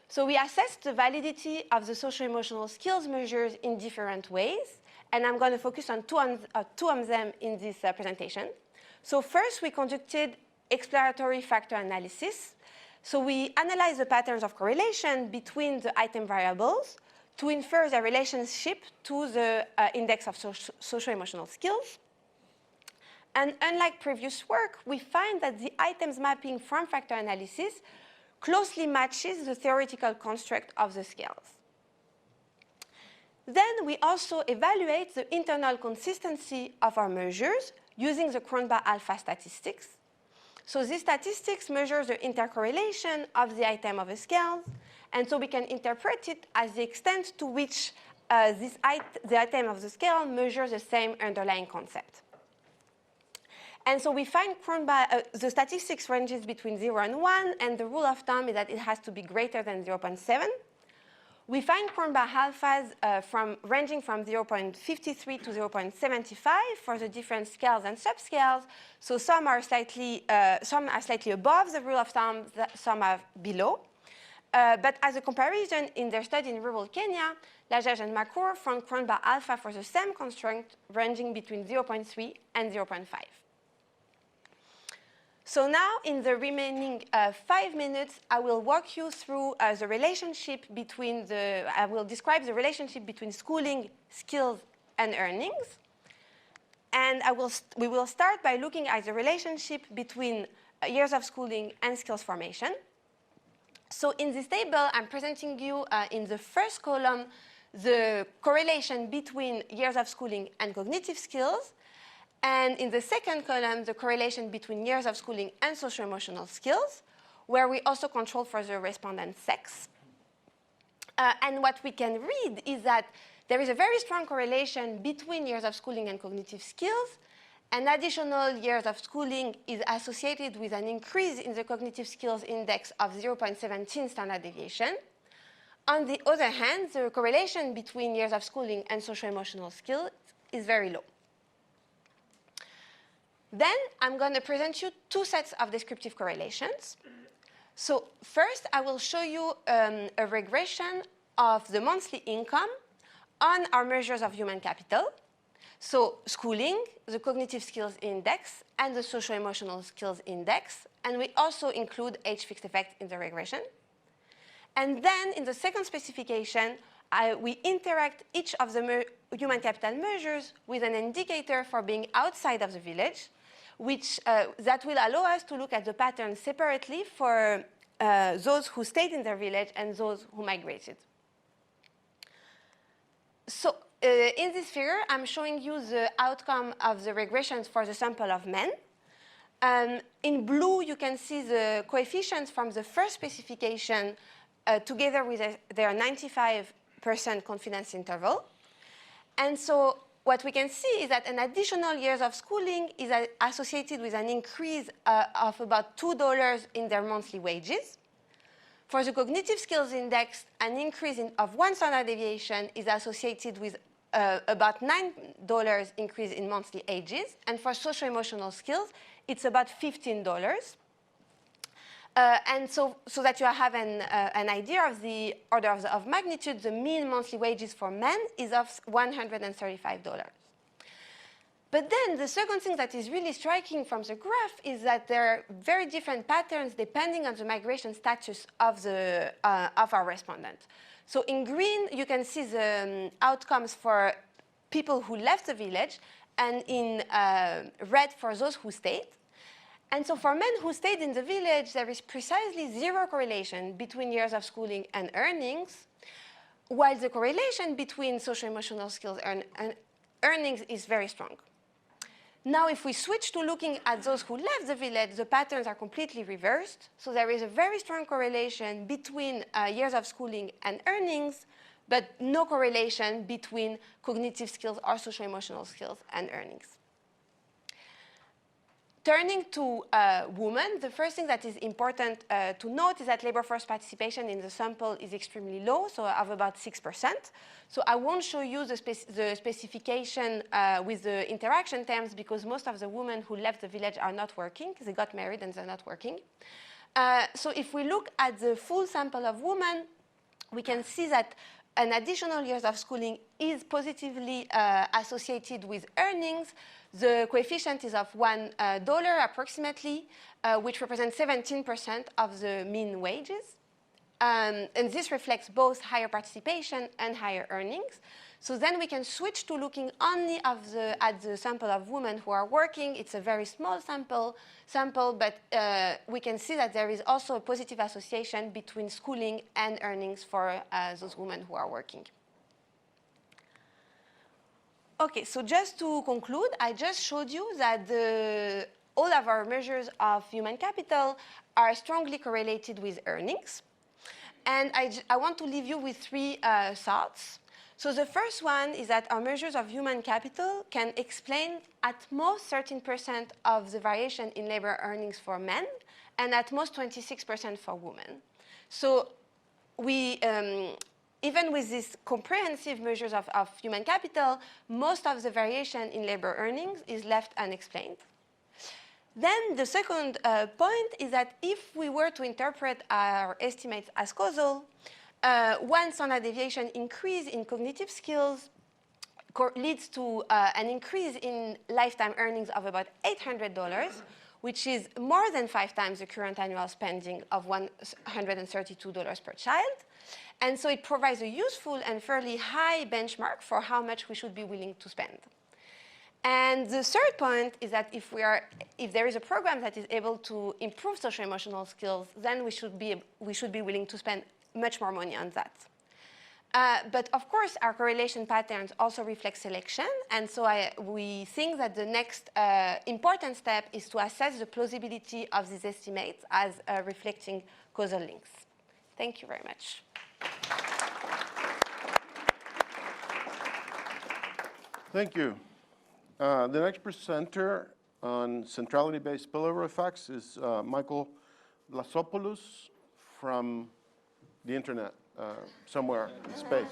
So we assessed the validity of the socio-emotional skills measures in different ways, and I'm going to focus on two of them in this presentation. So first, we conducted exploratory factor analysis. So we analyzed the patterns of correlation between the item variables to infer the relationship to the index of socio-emotional skills. And unlike previous work, we find that the items mapping from factor analysis closely matches the theoretical construct of the scales. Then we also evaluate the internal consistency of our measures using the Cronbach alpha statistics. So these statistics measure the intercorrelation of the item of a scale, And so we can interpret it as the extent to which the item of the scale measures the same underlying concept. And so we find the statistics ranges between 0 and 1, and the rule of thumb is that it has to be greater than 0.7. We find Cronbach alphas ranging from 0.53 to 0.75 for the different scales and subscales. So some are slightly above the rule of thumb, some are below. But as a comparison, in their study in rural Kenya, Lajaj and Makur found Cronbach alpha for the same constraint ranging between 0.3 and 0.5. So now, in the remaining 5 minutes, I will walk you through the relationship between I will describe the relationship between schooling, skills, and earnings. And we will start by looking at the relationship between years of schooling and skills formation. So in this table, I'm presenting you in the first column the correlation between years of schooling and cognitive skills. And in the second column, the correlation between years of schooling and socio-emotional skills, where we also control for the respondent sex. And what we can read is that there is a very strong correlation between years of schooling and cognitive skills. An additional years of schooling is associated with an increase in the cognitive skills index of 0.17 standard deviation. On the other hand, the correlation between years of schooling and socio-emotional skills is very low. Then I'm going to present you two sets of descriptive correlations. So first, I will show you a regression of the monthly income on our measures of human capital. So schooling, the cognitive skills index, and the socio-emotional skills index. And we also include age fixed effect in the regression. And then in the second specification, we interact each of the human capital measures with an indicator for being outside of the village, which that will allow us to look at the pattern separately for those who stayed in their village and those who migrated. So in this figure, I'm showing you the outcome of the regressions for the sample of men. In blue, you can see the coefficients from the first specification together with their 95% confidence interval. And so what we can see is that an additional years of schooling is associated with an increase of about $2 in their monthly wages. For the cognitive skills index, an increase of 1 standard deviation is associated with about $9 increase in monthly ages. And for socio-emotional skills, it's about $15. And so that you have an idea of the order of magnitude, the mean monthly wages for men is of $135. But then the second thing that is really striking from the graph is that there are very different patterns depending on the migration status of our respondent. So in green, you can see the outcomes for people who left the village, and in red for those who stayed. And so for men who stayed in the village, there is precisely zero correlation between years of schooling and earnings, while the correlation between socio-emotional skills and earnings is very strong. Now, if we switch to looking at those who left the village, the patterns are completely reversed. So there is a very strong correlation between years of schooling and earnings, but no correlation between cognitive skills or socio-emotional skills and earnings. Turning to women, the first thing that is important to note is that labor force participation in the sample is extremely low, so of about 6%. So I won't show you the specification with the interaction terms because most of the women who left the village are not working. They got married and they're not working. So if we look at the full sample of women, we can see that an additional years of schooling is positively associated with earnings. The coefficient is of $1 approximately, which represents 17% of the mean wages. And this reflects both higher participation and higher earnings. So then we can switch to looking only at the sample of women who are working. It's a very small sample, but we can see that there is also a positive association between schooling and earnings for those women who are working. Okay, so just to conclude, I just showed you that all of our measures of human capital are strongly correlated with earnings. And I want to leave you with three thoughts. So the first one is that our measures of human capital can explain at most 13% of the variation in labor earnings for men and at most 26% for women. So we, even with these comprehensive measures of human capital, most of the variation in labor earnings is left unexplained. Then the second point is that if we were to interpret our estimates as causal, one standard deviation increase in cognitive skills leads to an increase in lifetime earnings of about $800, which is more than 5 times the current annual spending of $132 per child. And so it provides a useful and fairly high benchmark for how much we should be willing to spend. And the third point is that if there is a program that is able to improve socio-emotional skills, then we should be willing to spend much more money on that. But of course, our correlation patterns also reflect selection, and so we think that the next important step is to assess the plausibility of these estimates as reflecting causal links. Thank you very much. Thank you. The next presenter on centrality-based spillover effects is Michael Vlassopoulos from the internet, somewhere in space.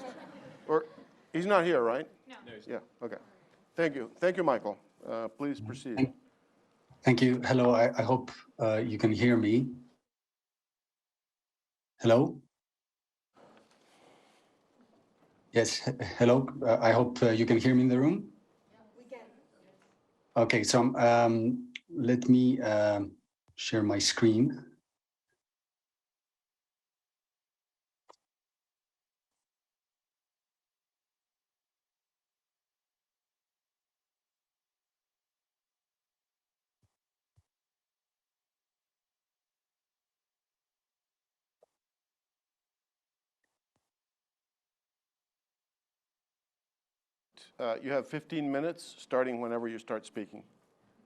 Or he's not here, right? No. Yeah, okay. Thank you. Thank you, Michael. Please proceed. Thank you. Hello, I hope you can hear me. Hello? Yes, hello. I hope you can hear me in the room. We can. Okay, so let me share my screen. You have 15 minutes, starting whenever you start speaking.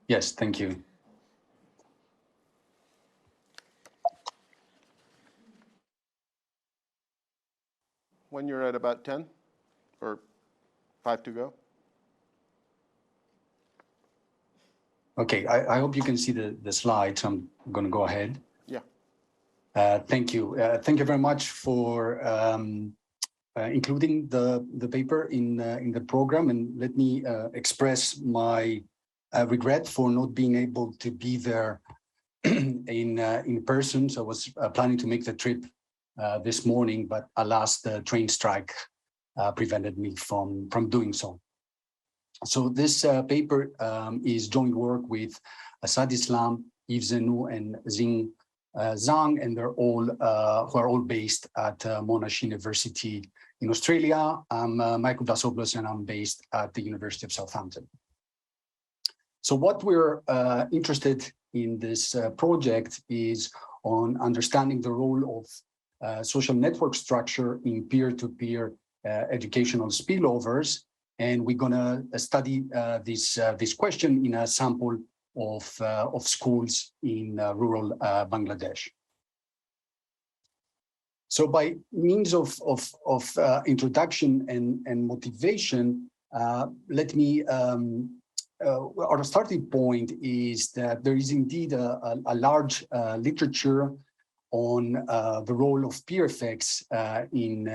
Yes, thank you. When you're at about 10 or 5 to go. Okay, I hope you can see the slides. I'm going to go ahead. Yeah. Thank you. Thank you very much for including the paper in the program, and let me express my regret for not being able to be there in person. So I was planning to make the trip this morning, but alas, the train strike prevented me from doing so. So this paper is joint work with Asad Islam, Yves Zenou, and Xing Zhang, and they're all who are all based at Monash University in Australia. I'm Michael Vlassopoulos, and I'm based at the University of Southampton. So what we're interested in this project is on understanding the role of social network structure in peer-to-peer educational spillovers. And we're gonna study this question in a sample of schools in rural Bangladesh. So by means of introduction and motivation, let me, our starting point is that there is indeed a large literature on the role of peer effects in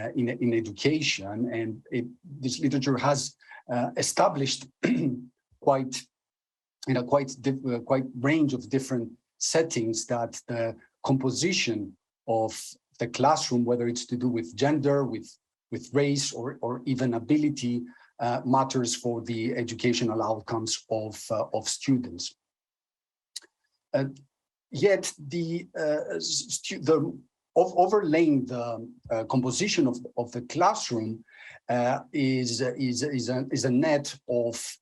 education, and this literature has established quite range of different settings that the composition of the classroom, whether it's to do with gender, with race, or even ability, matters for the educational outcomes of students. Yet overlaying the composition of the classroom is a net of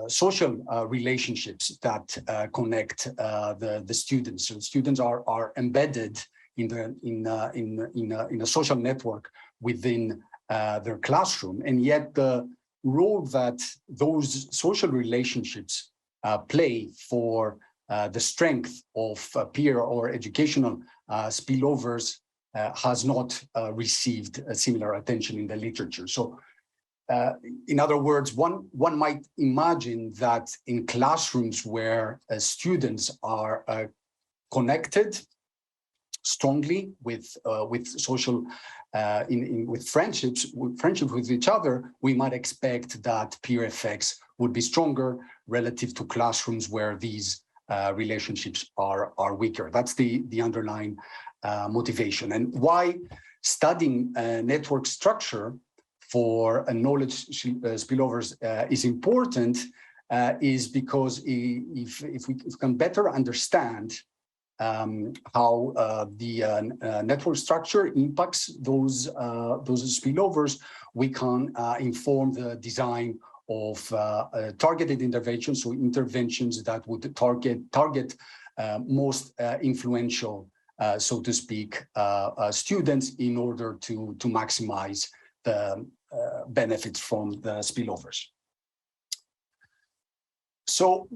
social relationships that connect the students. So students are embedded in a social network within their classroom, and yet the role that those social relationships play for the strength of peer or educational spillovers has not received a similar attention in the literature. So in other words, one might imagine that in classrooms where students are connected strongly with social, with friendship with each other, we might expect that peer effects would be stronger relative to classrooms where these relationships are weaker. That's the underlying motivation. And why studying network structure for knowledge spillovers is important is because if we can better understand how the network structure impacts those spillovers, we can inform the design of targeted interventions, so interventions that would target most influential, so to speak, students in order to maximize the benefits from the spillovers. So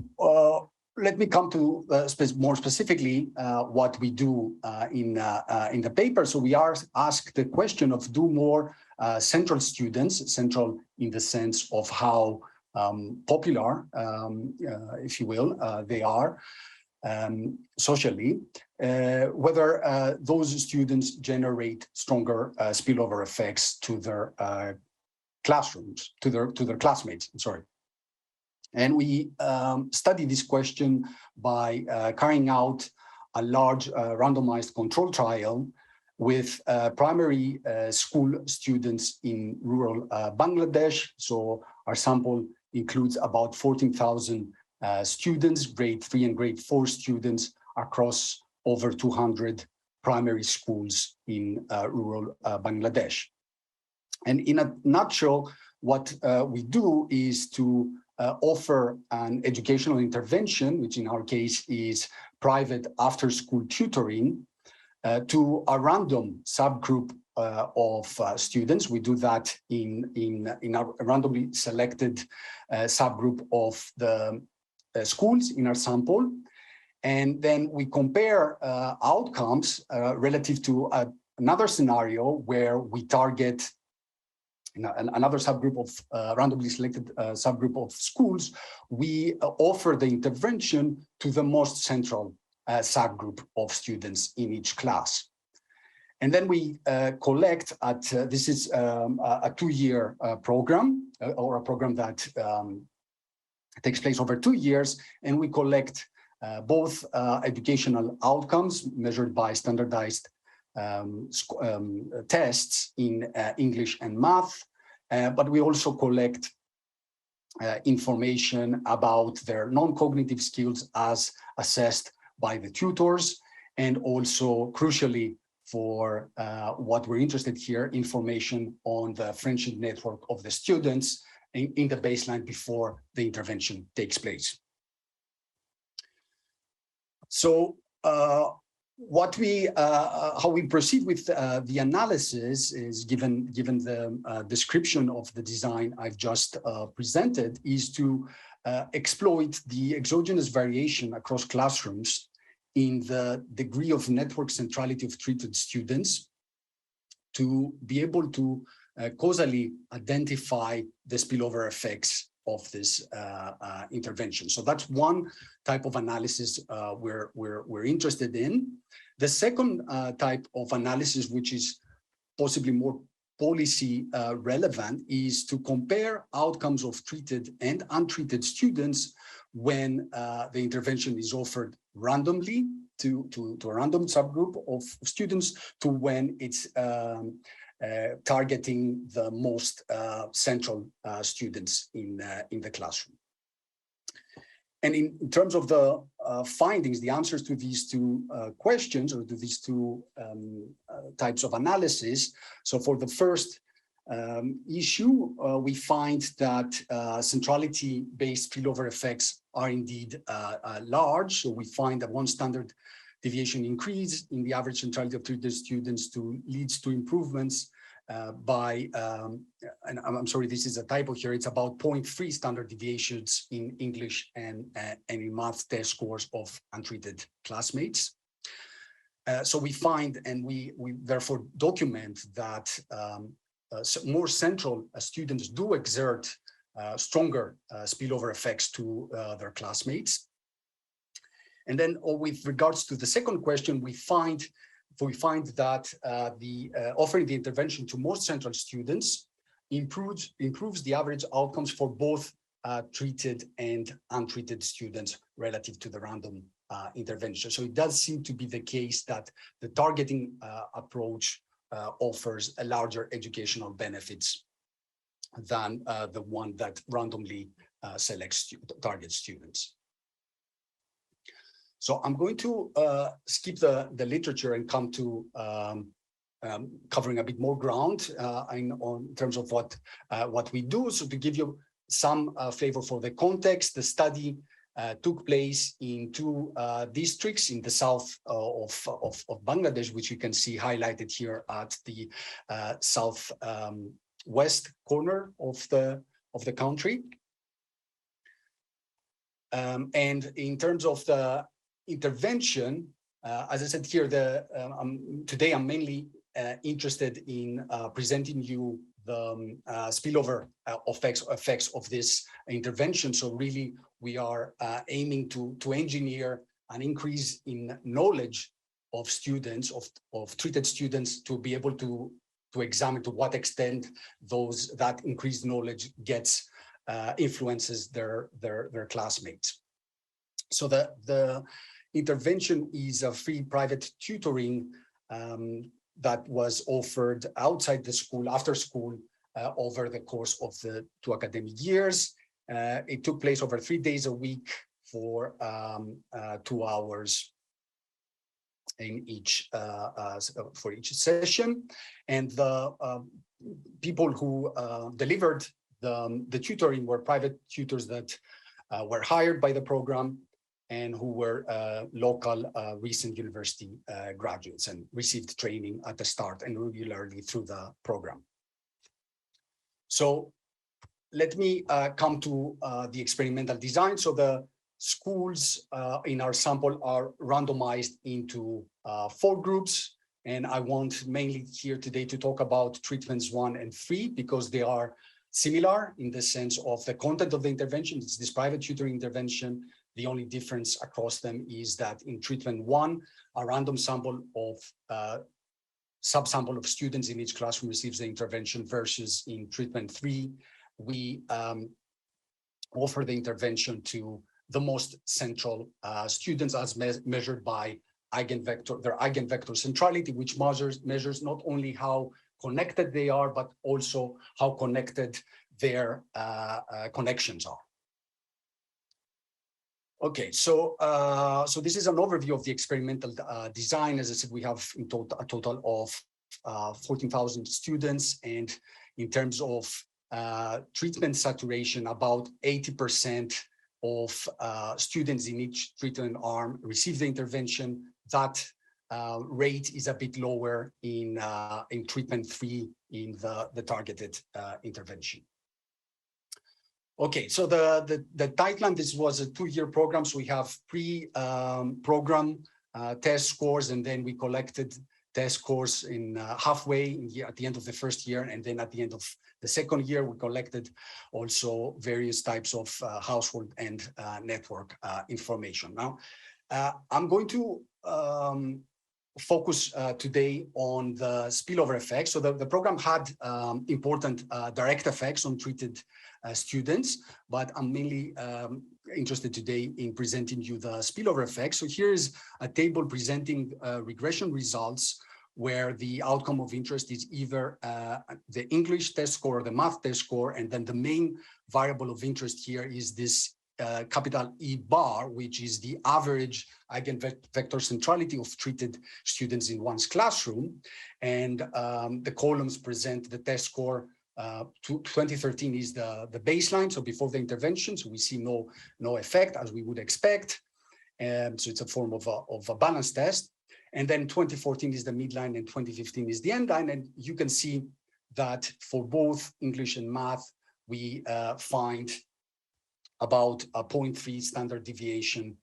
let me come to more specifically what we do in the paper. So we are asked the question of, do more central students, central in the sense of how popular, if you will, they are socially, whether those students generate stronger spillover effects to their classrooms, to their classmates, sorry. And we study this question by carrying out a large randomized control trial with primary school students in rural Bangladesh. So our sample includes about 14,000 students, grade 3 and grade 4 students across over 200 primary schools in rural Bangladesh. And in a nutshell, what we do is to offer an educational intervention, which in our case is private after-school tutoring, to a random subgroup of students. We do that in a randomly selected subgroup of the schools in our sample. And then we compare outcomes relative to another scenario where we target another subgroup of randomly selected subgroup of schools. We offer the intervention to the most central subgroup of students in each class. And then we collect this is a 2-year program, or a program that takes place over 2 years, and we collect both educational outcomes measured by standardized tests in English and math, but we also collect information about their non-cognitive skills as assessed by the tutors, and also, crucially, for what we're interested here, information on the friendship network of the students in the baseline before the intervention takes place. So how we proceed with the analysis is, given the description of the design I've just presented, is to exploit the exogenous variation across classrooms in the degree of network centrality of treated students to be able to causally identify the spillover effects of this intervention. So that's one type of analysis we're interested in. The second type of analysis, which is possibly more policy relevant, is to compare outcomes of treated and untreated students when the intervention is offered randomly to a random subgroup of students to when it's targeting the most central students in the classroom. And in terms of the findings, the answers to these two questions, or to these two types of analysis. So for the first issue, we find that centrality-based spillover effects are indeed large. So we find that one standard deviation increase in the average centrality of treated students leads to improvements by, and I'm sorry, this is a typo here, it's about 0.3 standard deviations in English and in math test scores of untreated classmates. So we find, and we therefore document that more central students do exert stronger spillover effects to their classmates. And then with regards to the second question, we find that offering the intervention to more central students improves the average outcomes for both treated and untreated students relative to the random intervention. So it does seem to be the case that the targeting approach offers a larger educational benefits than the one that randomly selects target students. So I'm going to skip the literature and come to covering a bit more ground in terms of what we do. So to give you some flavor for the context, the study took place in two districts in the south of Bangladesh, which you can see highlighted here at the south west corner of the country. And in terms of the intervention, as I said here, today I'm mainly interested in presenting you the spillover effects of this intervention. So really, we are aiming to engineer an increase in knowledge of students, of treated students, to be able to examine to what extent that increased knowledge gets influences their classmates. So the intervention is a free private tutoring that was offered outside the school, after school, over the course of the 2 academic years. It took place over 3 days a week for 2 hours in each for each session. And the people who delivered the tutoring were private tutors that were hired by the program and who were local recent university graduates and received training at the start and regularly through the program. So let me come to the experimental design. So the schools in our sample are randomized into 4 groups. And I want mainly here today to talk about treatments 1 and 3 because they are similar in the sense of the content of the intervention. It's this private tutoring intervention. The only difference across them is that in treatment 1, a random sample of subsample of students in each classroom receives the intervention, versus in treatment 3, we offer the intervention to the most central students as measured by their eigenvector centrality, which measures not only how connected they are, but also how connected their connections are. Okay, so this is an overview of the experimental design. As I said, we have in total a total of 14,000 students, and in terms of treatment saturation, about 80% of students in each treatment arm receive the intervention. That rate is a bit lower in treatment 3 in the targeted intervention. Okay, so the timeline, this was a 2-year program. So we have pre-program test scores, and then we collected test scores in halfway at the end of the first year, and then at the end of the second year, we collected also various types of household and network information. Now, I'm going to focus today on the spillover effects. So the program had important direct effects on treated students, but I'm mainly interested today in presenting you the spillover effects. So here's a table presenting regression results where the outcome of interest is either the English test score or the math test score, and then the main variable of interest here is this capital E bar, which is the average eigenvector centrality of treated students in one's classroom. And the columns present the test score. 2013 is the baseline, so before the intervention, so we see no effect as we would expect. So it's a form of a balance test. And then 2014 is the midline and 2015 is the end line. And you can see that for both English and math, we find about a 0.3 standard deviation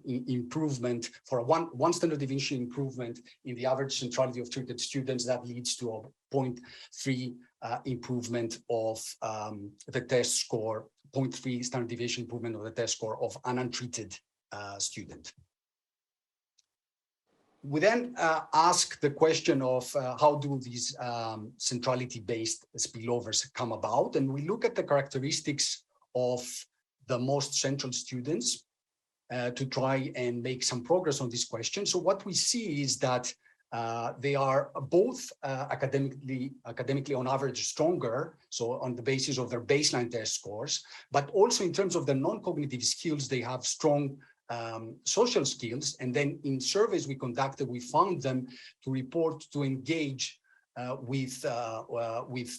improvement, for a one standard deviation improvement in the average centrality of treated students, that leads to a 0.3 improvement of the test score, 0.3 standard deviation improvement of the test score of an untreated student. We then ask the question of how do these centrality-based spillovers come about, and we look at the characteristics of the most central students to try and make some progress on this question. So what we see is that they are both academically on average stronger, so on the basis of their baseline test scores, but also in terms of the non-cognitive skills, they have strong social skills. And then in surveys we conducted, we found them to report to engage with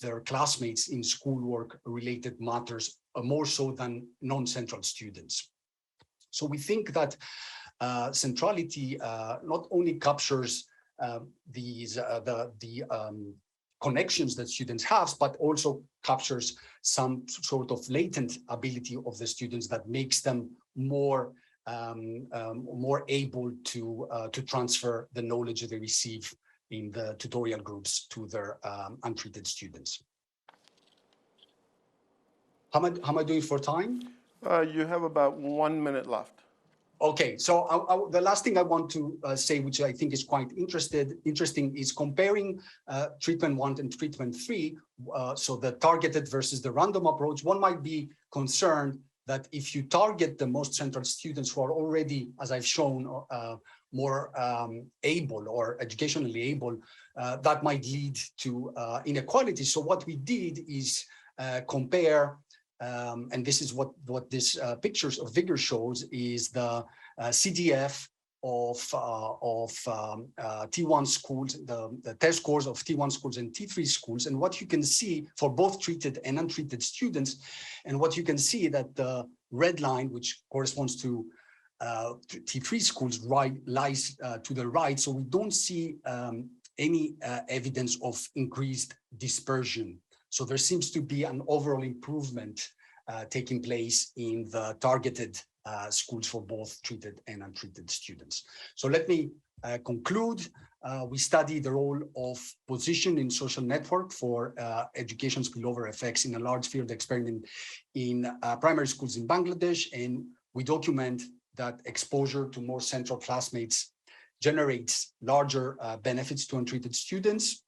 their classmates in schoolwork related matters more so than non-central students. So we think that centrality not only captures the connections that students have, but also captures some sort of latent ability of the students that makes them more able to transfer the knowledge that they receive in the tutorial groups to their untreated students. How am I doing for time? You have about 1 minute left. Okay, so the last thing I want to say, which I think is quite interesting, is comparing treatment 1 and treatment 3. So the targeted versus the random approach. One might be concerned that if you target the most central students who are already, as I've shown, more able or educationally able, that might lead to inequality. So what we did is compare, and this is what this pictures of vigor shows, is the CDF of T1 schools, the test scores of T1 schools and T3 schools, and what you can see for both treated and untreated students, and what you can see that the red line, which corresponds to T3 schools, lies to the right. So we don't see any evidence of increased dispersion. So there seems to be an overall improvement taking place in the targeted schools for both treated and untreated students. So let me conclude. We studied the role of position in social network for education spillover effects in a large field experiment in primary schools in Bangladesh, and we document that exposure to more central classmates generates larger benefits to untreated students.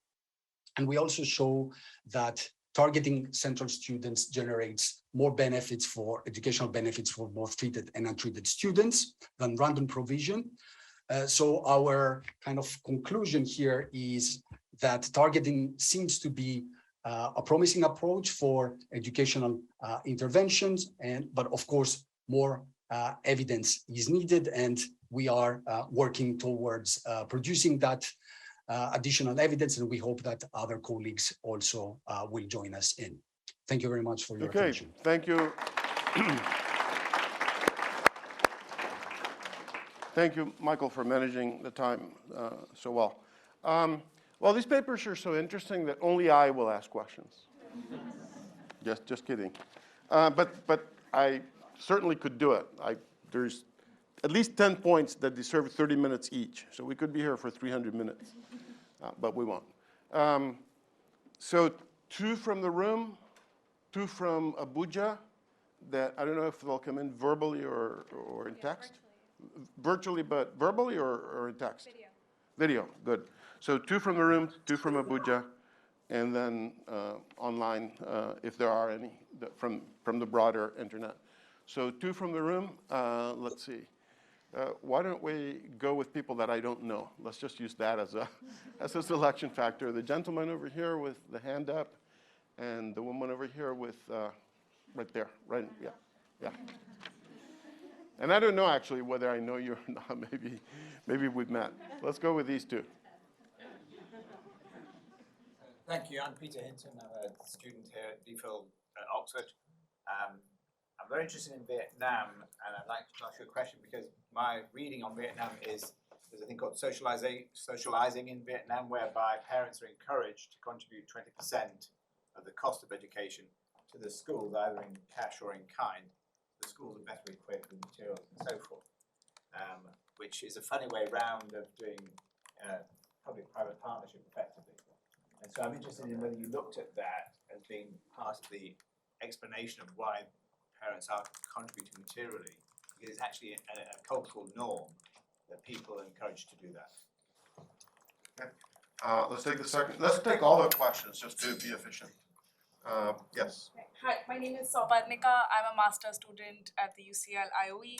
And we also show that targeting central students generates more benefits for educational benefits for both treated and untreated students than random provision. So our kind of conclusion here is that targeting seems to be a promising approach for educational interventions, but of course more evidence is needed, and we are working towards producing that additional evidence, and we hope that other colleagues also will join us in. Thank you very much for your attention. Thank you. Thank you, Michael, for managing the time so well. Well, these papers are so interesting that only I will ask questions. Just kidding. But I certainly could do it. There's at least 10 points that deserve 30 minutes each. So we could be here for 300 minutes, but we won't. So 2 from the room, 2 from Abuja, that I don't know if they'll come in verbally or in text. Virtually, but verbally or in text? Video, good. So 2 from the room, 2 from Abuja, and then online, if there are any from the broader internet. So 2 from the room, let's see. Why don't we go with people that I don't know? Let's just use that as a selection factor. The gentleman over here with the hand up, and the woman over here with, right there, right, yeah. And I don't know actually whether I know you or not, maybe we've met. Let's go with these 2. Thank you. I'm Peter Hinton. I'm a student here at DPhil at Oxford. I'm very interested in Vietnam, and I'd like to ask you a question because my reading on Vietnam is there's a thing called socializing in Vietnam, whereby parents are encouraged to contribute 20% of the cost of education to the schools, either in cash or in kind. the schools are better equipped with materials and so forth, which is a funny way round of doing public-private partnership effectively. And so I'm interested in whether you looked at that as being part of the explanation of why parents are contributing materially, because it's actually a cultural norm that people are encouraged to do that. Okay. Let's take the second. Let's take all the questions just to be efficient. Yes. Hi, my name is Soparnika. I'm a master's student at the UCL IOE,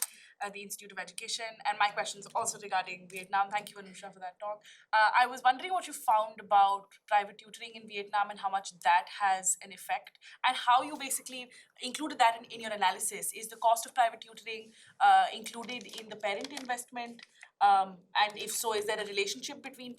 the Institute of Education, and my question is also regarding Vietnam. Thank you, Anusha, for that talk. I was wondering what you found about private tutoring in Vietnam and how much that has an effect, and how you basically included that in your analysis. Is the cost of private tutoring included in the parent investment? And if so, is there a relationship between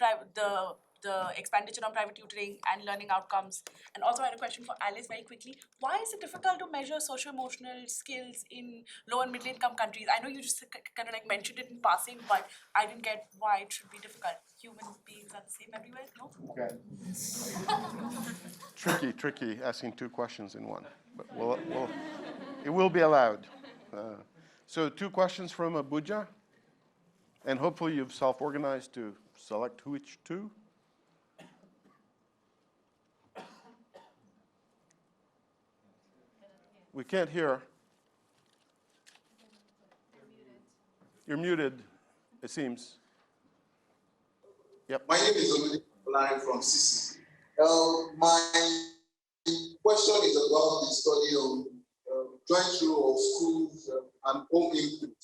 the expenditure on private tutoring and learning outcomes? And also I had a question for Alice very quickly. Why is it difficult to measure socio-emotional skills in low and middle income countries? I know you just kind of like mentioned it in passing, but I didn't get why it should be difficult. Human beings are the same everywhere, no? Okay. Tricky asking two questions in one, but it will be allowed. So 2 questions from Abuja, and hopefully you've self-organized to select which 2. We can't hear. You're muted, it seems. Yep. My name is Olari from CC. My question is about the study of joint role of schools and home input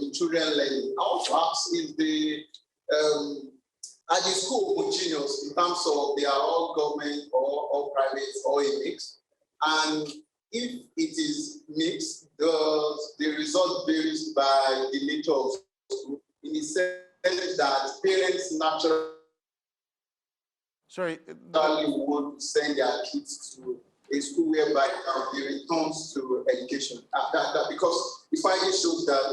in children learning. I want to ask, are the schools homogeneous in terms of they are all government or private or a mix? And if it is mixed, the result varies by the nature of school, in the sense that parents naturally want to send their kids to a school whereby they return to education. Because the finding shows that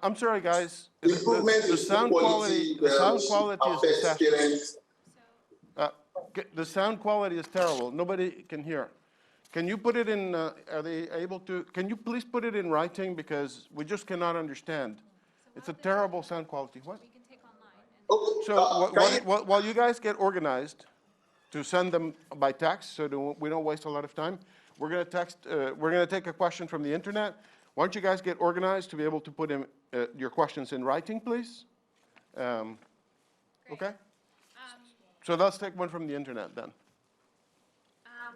I'm sorry, guys. improvement The sound quality is disastrous. The sound quality is terrible. Nobody can hear. Can you put it in, are they able to, can you please put it in writing, because we just cannot understand. It's a terrible sound quality. What? So while you guys get organized to send them by text, so we don't waste a lot of time, we're going to take a question from the internet. Why don't you guys get organized to be able to put in your questions in writing, please? Okay? So let's take one from the internet then.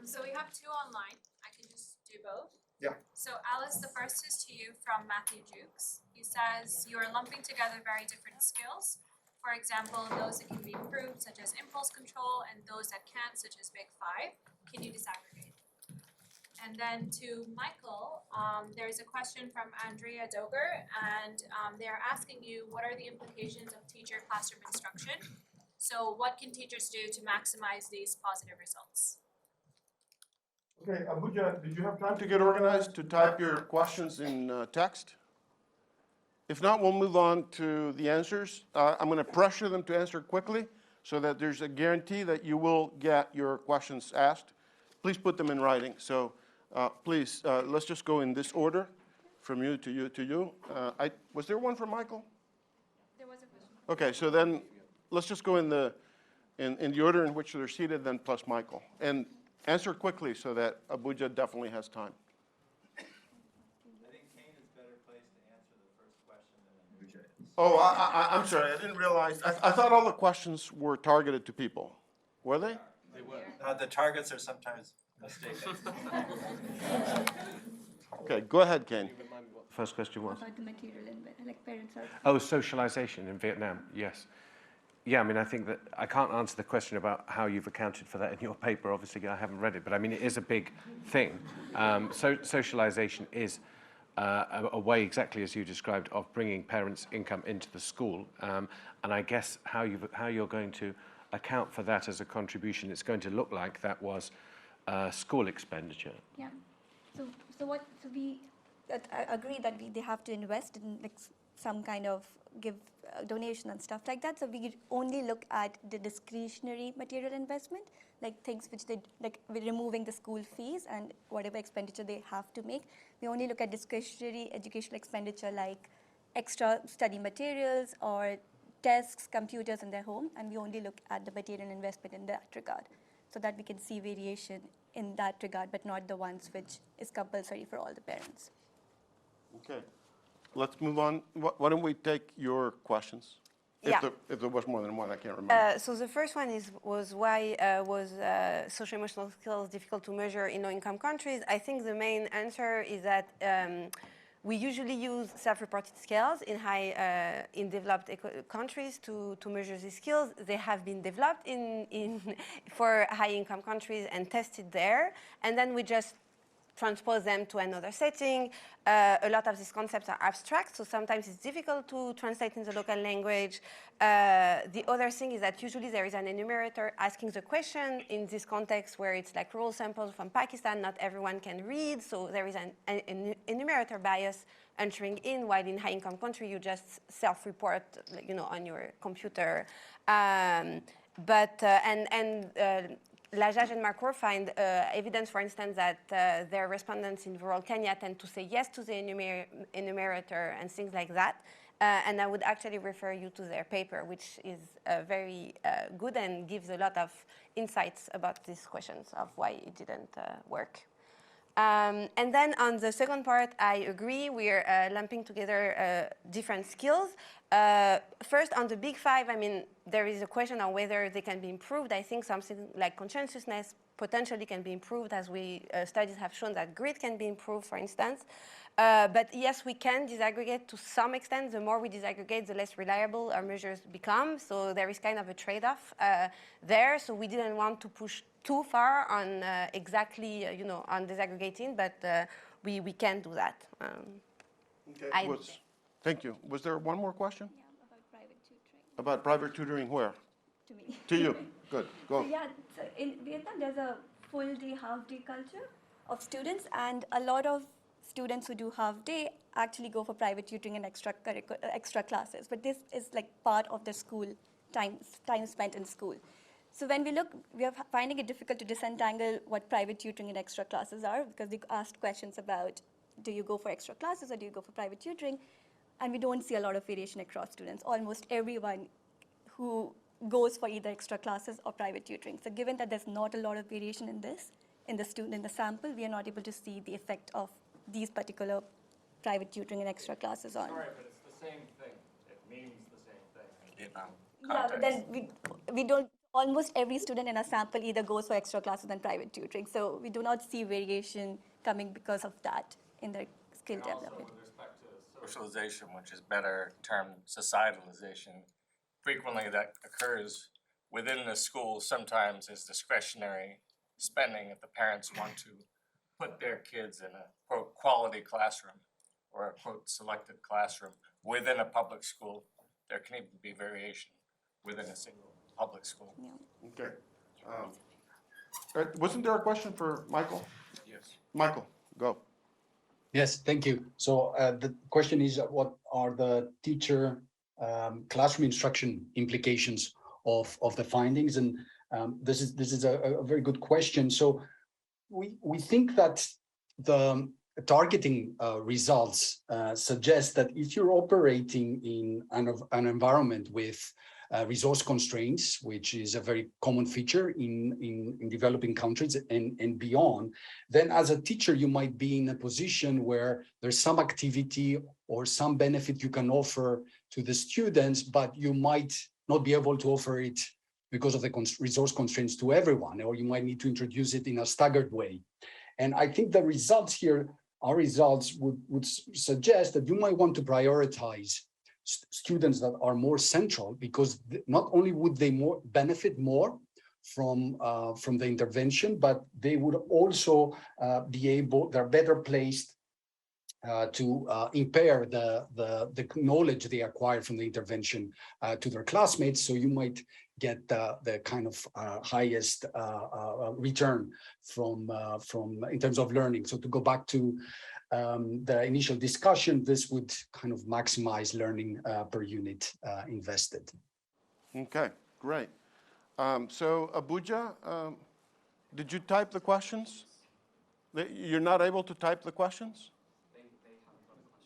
So we have 2 online. I can just do both. Yeah. So Alice, the first is to you from Matthew Jukes. He says, you are lumping together very different skills. For example, those that can be improved, such as impulse control, and those that can't, such as Big 5. Can you disaggregate? And then to Michael, there's a question from Andrea Doger, and they're asking you, what are the implications of teacher classroom instruction? So what can teachers do to maximize these positive results? Okay, Abuja, did you have time to get organized to type your questions in text? If not, we'll move on to the answers. I'm going to pressure them to answer quickly so that there's a guarantee that you will get your questions asked. Please put them in writing. So please, let's just go in this order, from you to you to you. Was there one from Michael? There was a question. Okay, so then let's just go in the order in which they're seated, then plus Michael. And answer quickly so that Abuja definitely has time. I think Caine is better placed to answer the first question than Abuja is. Oh, I'm sorry, I didn't realize. I thought all the questions were targeted to people. Were they? They were. The targets are sometimes mistaken. Okay, go ahead, Caine. First question was? About the material and like parents are. Oh, socialization in Vietnam, yes. Yeah, I mean, I think that I can't answer the question about how you've accounted for that in your paper. Obviously, I haven't read it, but I mean, it is a big thing. Socialization is a way, exactly as you described, of bringing parents' income into the school. And I guess how you're going to account for that as a contribution, it's going to look like that was school expenditure. Yeah. So we I agree that they have to invest in like some kind of give donation and stuff like that. So we only look at the discretionary material investment, like things which they, like we're removing the school fees and whatever expenditure they have to make. We only look at discretionary educational expenditure like extra study materials or desks, computers in their home, and we only look at the material investment in that regard, so that we can see variation in that regard, but not the ones which is compulsory for all the parents. Okay, let's move on. Why don't we take your questions? Yeah. If there was more than one, I can't remember. So the first one was why was socio-emotional skills difficult to measure in low-income countries? I think the main answer is that we usually use self-reported scales in developed countries to measure these skills. They have been developed for high-income countries and tested there, and then we just transpose them to another setting. A lot of these concepts are abstract, so sometimes it's difficult to translate in the local language. The other thing is that usually there is an enumerator asking the question in this context where it's like rural samples from Pakistan, not everyone can read, so there is an enumerator bias entering in, while in high-income country you just self-report, on your computer. Lajaj and Marcour find evidence, for instance, that their respondents in rural Kenya tend to say yes to the enumerator and things like that. And I would actually refer you to their paper, which is very good and gives a lot of insights about these questions of why it didn't work. And then on the second part, I agree. We're lumping together different skills. First, on the big five, I mean, there is a question on whether they can be improved. I think something like conscientiousness potentially can be improved, as studies have shown that grit can be improved, for instance. But yes, we can disaggregate to some extent. The more we disaggregate, the less reliable our measures become. So there is kind of a trade-off there. So we didn't want to push too far on exactly, on disaggregating, but we can do that. Okay. Thank you. Was there one more question? Yeah, about private tutoring. About private tutoring where? To me. To you. Good. Go. So yeah, so in Vietnam, there's a full day, half day culture of students, and a lot of students who do half day actually go for private tutoring and extra classes. But this is like part of the school time spent in school. So when we are finding it difficult to disentangle what private tutoring and extra classes are, because we asked questions about, do you go for extra classes or do you go for private tutoring? And we don't see a lot of variation across students. Almost everyone who goes for either extra classes or private tutoring. So given that there's not a lot of variation in the sample, we are not able to see the effect of these particular private tutoring and extra classes on. Sorry, but it's the same thing. It means the same thing in Vietnam Yeah, but then we don't, almost every student in a sample either goes for extra classes than private tutoring. So we do not see variation coming because of that in their skill development. With respect to socialization, which is better termed societalization, frequently that occurs within the school, sometimes as discretionary spending if the parents want to put their kids in a, quote, quality classroom or a, quote, selected classroom within a public school. There can even be variation within a single public school. Okay. Wasn't there a question for Michael? Yes. Michael, go. Yes, thank you. So the question is, what are the teacher classroom instruction implications of the findings? And this is a very good question. So we think that the targeting results suggest that if you're operating in an environment with resource constraints, which is a very common feature in developing countries and beyond, then as a teacher, you might be in a position where there's some activity or some benefit you can offer to the students, but you might not be able to offer it because of the resource constraints to everyone, or you might need to introduce it in a staggered way. And I think the results here, our results would suggest that you might want to prioritize students that are more central, because not only would they benefit more from the intervention, but they would also they're better placed to impair the knowledge they acquired from the intervention to their classmates. So you might get the kind of highest return from in terms of learning. So to go back to the initial discussion, this would kind of maximize learning per unit invested. Okay, great. So Abuja, did you type the questions? You're not able to type the questions?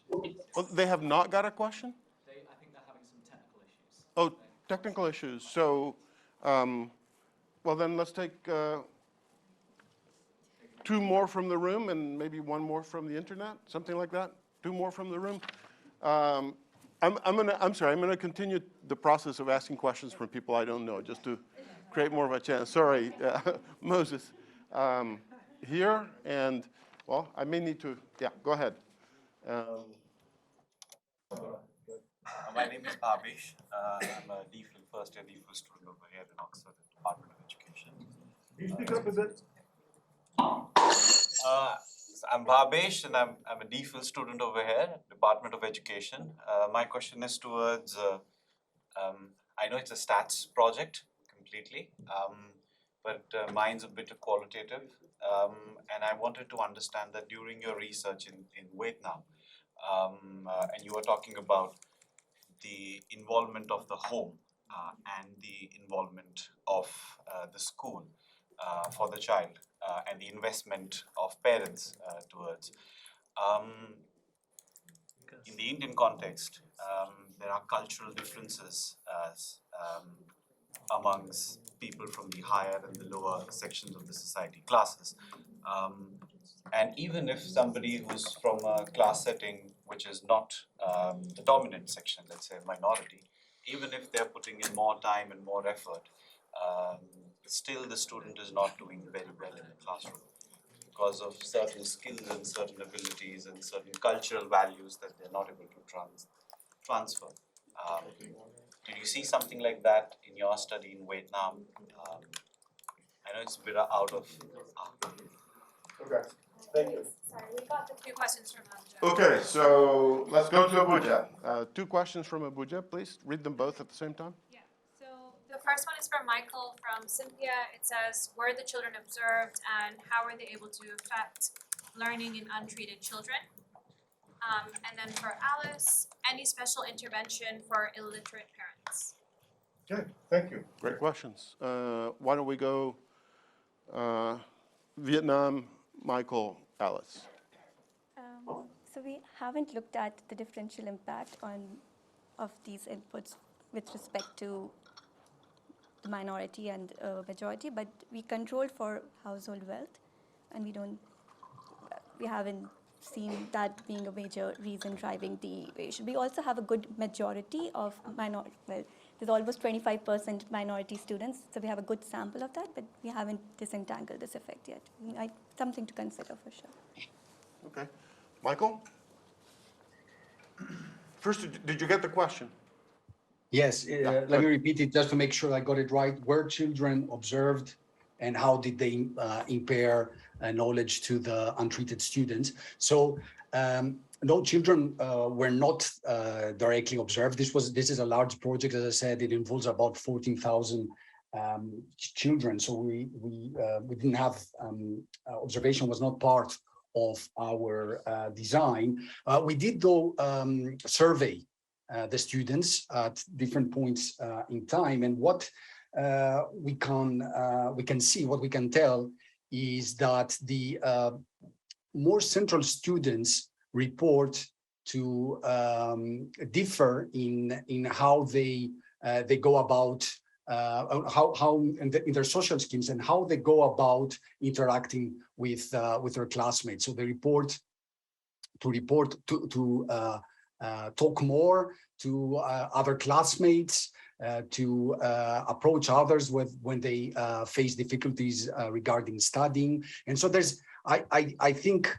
Well, they have not got a question? I think they're having some technical issues. Oh, technical issues. So, well then let's take 2 more from the room and maybe 1 more from the internet, something like that. 2 more from the room. I'm sorry, I'm gonna continue the process of asking questions from people I don't know, just to create more of a chance. Sorry, Moses. Here, and well, I may need to, yeah, go ahead. My name is Bhavesh. I'm a DPhil, first year DPhil student over here in Oxford, Department of Education. Can you speak up a bit? I'm Bhavesh, and I'm a DPhil student over here, Department of Education. My question is towards, I know it's a stats project completely, but mine's a bit qualitative. And I wanted to understand that during your research in Vietnam, and you were talking about the involvement of the home and the involvement of the school for the child and the investment of parents towards. In the Indian context, there are cultural differences amongst people from the higher and the lower sections of the society classes. And even if somebody who's from a class setting which is not the dominant section, let's say minority, even if they're putting in more time and more effort, still the student is not doing very well in the classroom because of certain skills and certain abilities and certain cultural values that they're not able to transfer. Did you see something like that in your study in Vietnam? I know it's a bit out of... Okay, thank you. Sorry, we got a few questions from Abuja. Okay, so let's go to Abuja. 2 questions from Abuja, please. Read them both at the same time. Yeah, so the first one is from Michael from Cynthia. It says, were the children observed and how are they able to affect learning in untreated children? And then for Alice, any special intervention for illiterate parents? Okay, thank you. Great questions. Why don't we go Vietnam, Michael, Alice. So we haven't looked at the differential impact of these inputs with respect to the minority and majority, but we control for household wealth, and we haven't seen that being a major reason driving the equation. We also have a good majority of minority, well, there's almost 25% minority students, so we have a good sample of that, but we haven't disentangled this effect yet. Something to consider for sure. Okay. Michael? First, did you get the question? Yes, let me repeat it just to make sure I got it right. Were children observed and how did they impair knowledge to the untreated students? So no, children were not directly observed. This is a large project, as I said. It involves about 14,000 children. So we didn't have observation was not part of our design. We did though survey the students at different points in time, and what we can see, what we can tell is that the more central students report to differ in how they go about how in their social skills and how they go about interacting with their classmates. So they report to talk more to other classmates, to approach others when they face difficulties regarding studying. And so I think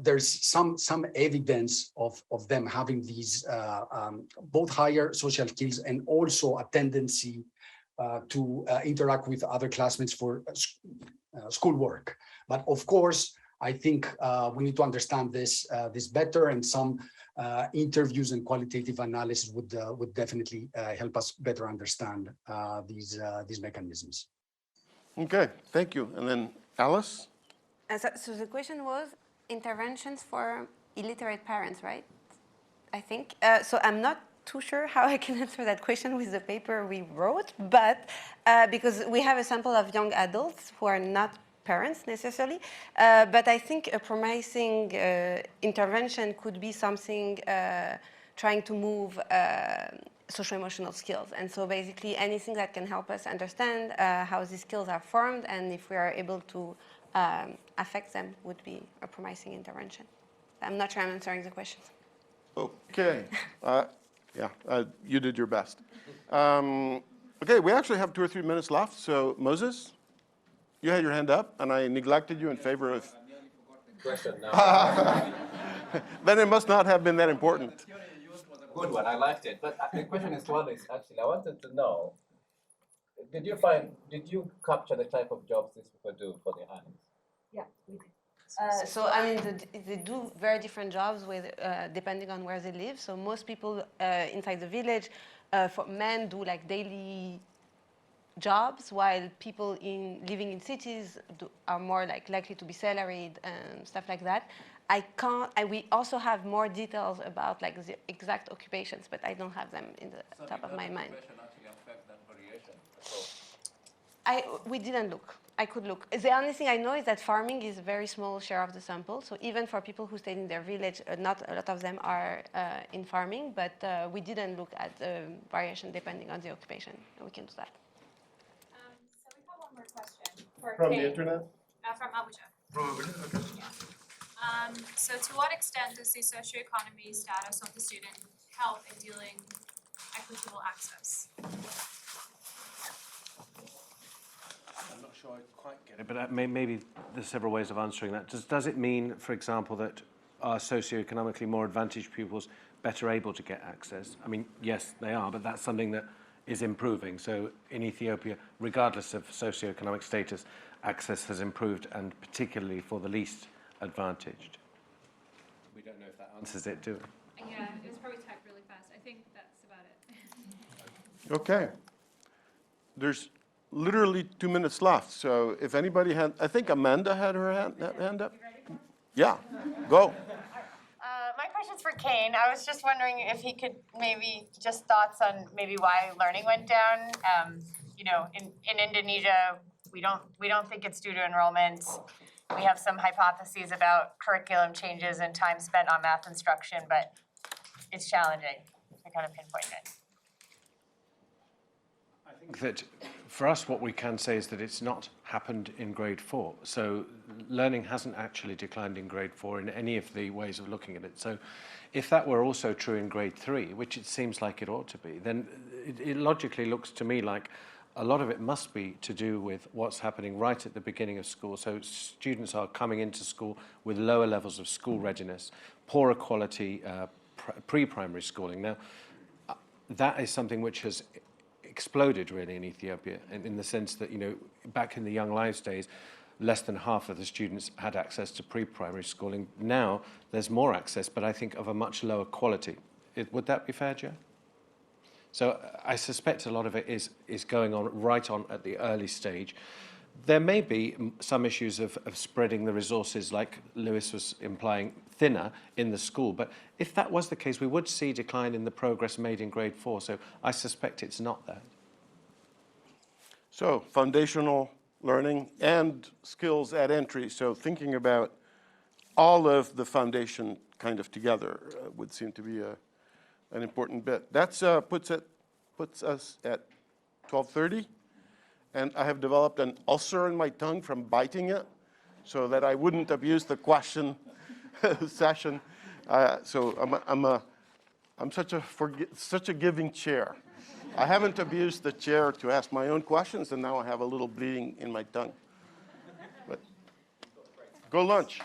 there's some evidence of them having these both higher social skills and also a tendency to interact with other classmates for schoolwork. But of course, I think we need to understand this better, and some interviews and qualitative analysis would definitely help us better understand these mechanisms. Okay, thank you. And then Alice? So the question was interventions for illiterate parents, right? I think. So I'm not too sure how I can answer that question with the paper we wrote, but because we have a sample of young adults who are not parents necessarily, but I think a promising intervention could be something trying to move socio-emotional skills. And so basically anything that can help us understand how these skills are formed, and if we are able to affect them, would be a promising intervention. I'm not sure I'm answering the question. Okay. You did your best. Okay, we actually have 2 or 3 minutes left. So Moses, you had your hand up, and I neglected you in favor of. Question now. Then it must not have been that important. Good one, I liked it. But the question is to Alex, actually. I wanted to know, did you capture the type of jobs these people do for their earnings? Yeah, we did. So I mean, they do very different jobs with depending on where they live. So most people inside the village, for men, do like daily jobs, while people living in cities are more like likely to be salaried and stuff like that. We also have more details about like the exact occupations, but I don't have them in the top of my mind. We didn't look. I could look. The only thing I know is that farming is a very small share of the sample. So even for people who stayed in their village, not a lot of them are in farming, but we didn't look at the variation depending on the occupation. We can do that. So we have one more question. For From Caine. the internet? From Abuja. From Abuja, okay. Yeah. So to what extent does the socioeconomic status of the student help in dealing equitable access? I'm not sure I quite get it, but maybe there's several ways of answering that. Does it mean, for example, that are socioeconomically more advantaged pupils better able to get access? I mean, yes, they are, but that's something that is improving. So in Ethiopia, regardless of socioeconomic status, access has improved, and particularly for the least advantaged. We don't know if that answers it, do we? Yeah, it was probably typed really fast. I think that's about it. Okay. There's literally 2 minutes left. So if anybody had, I think Amanda had her hand up. Yeah, go. My question's for Caine. I was just wondering if he could maybe just thoughts on maybe why learning went down. In Indonesia, we don't think it's due to enrollment. We have some hypotheses about curriculum changes and time spent on math instruction, but it's challenging to kind of pinpoint it. I think that for us, what we can say is that it's not happened in grade 4. So learning hasn't actually declined in grade 4 in any of the ways of looking at it. So if that were also true in grade 3, which it seems like it ought to be, then it logically looks to me like a lot of it must be to do with what's happening right at the beginning of school. So students are coming into school with lower levels of school readiness, poorer quality pre-primary schooling. Now, that is something which has exploded really in Ethiopia, in the sense that, back in the Young Lives days, less than half of the students had access to pre-primary schooling. Now, there's more access, but I think of a much lower quality. Would that be fair, Joe? So I suspect a lot of it is going on right on at the early stage. There may be some issues of spreading the resources, like Lewis was implying, thinner in the school. But if that was the case, we would see decline in the progress made in grade 4. So I suspect it's not that. So foundational learning and skills at entry. So thinking about all of the foundation kind of together would seem to be an important bit. That's puts us at 12:30. And I have developed an ulcer in my tongue from biting it, so that I wouldn't abuse the question session. So I'm such a giving chair. I haven't abused the chair to ask my own questions, and now I have a little bleeding in my tongue. But go lunch.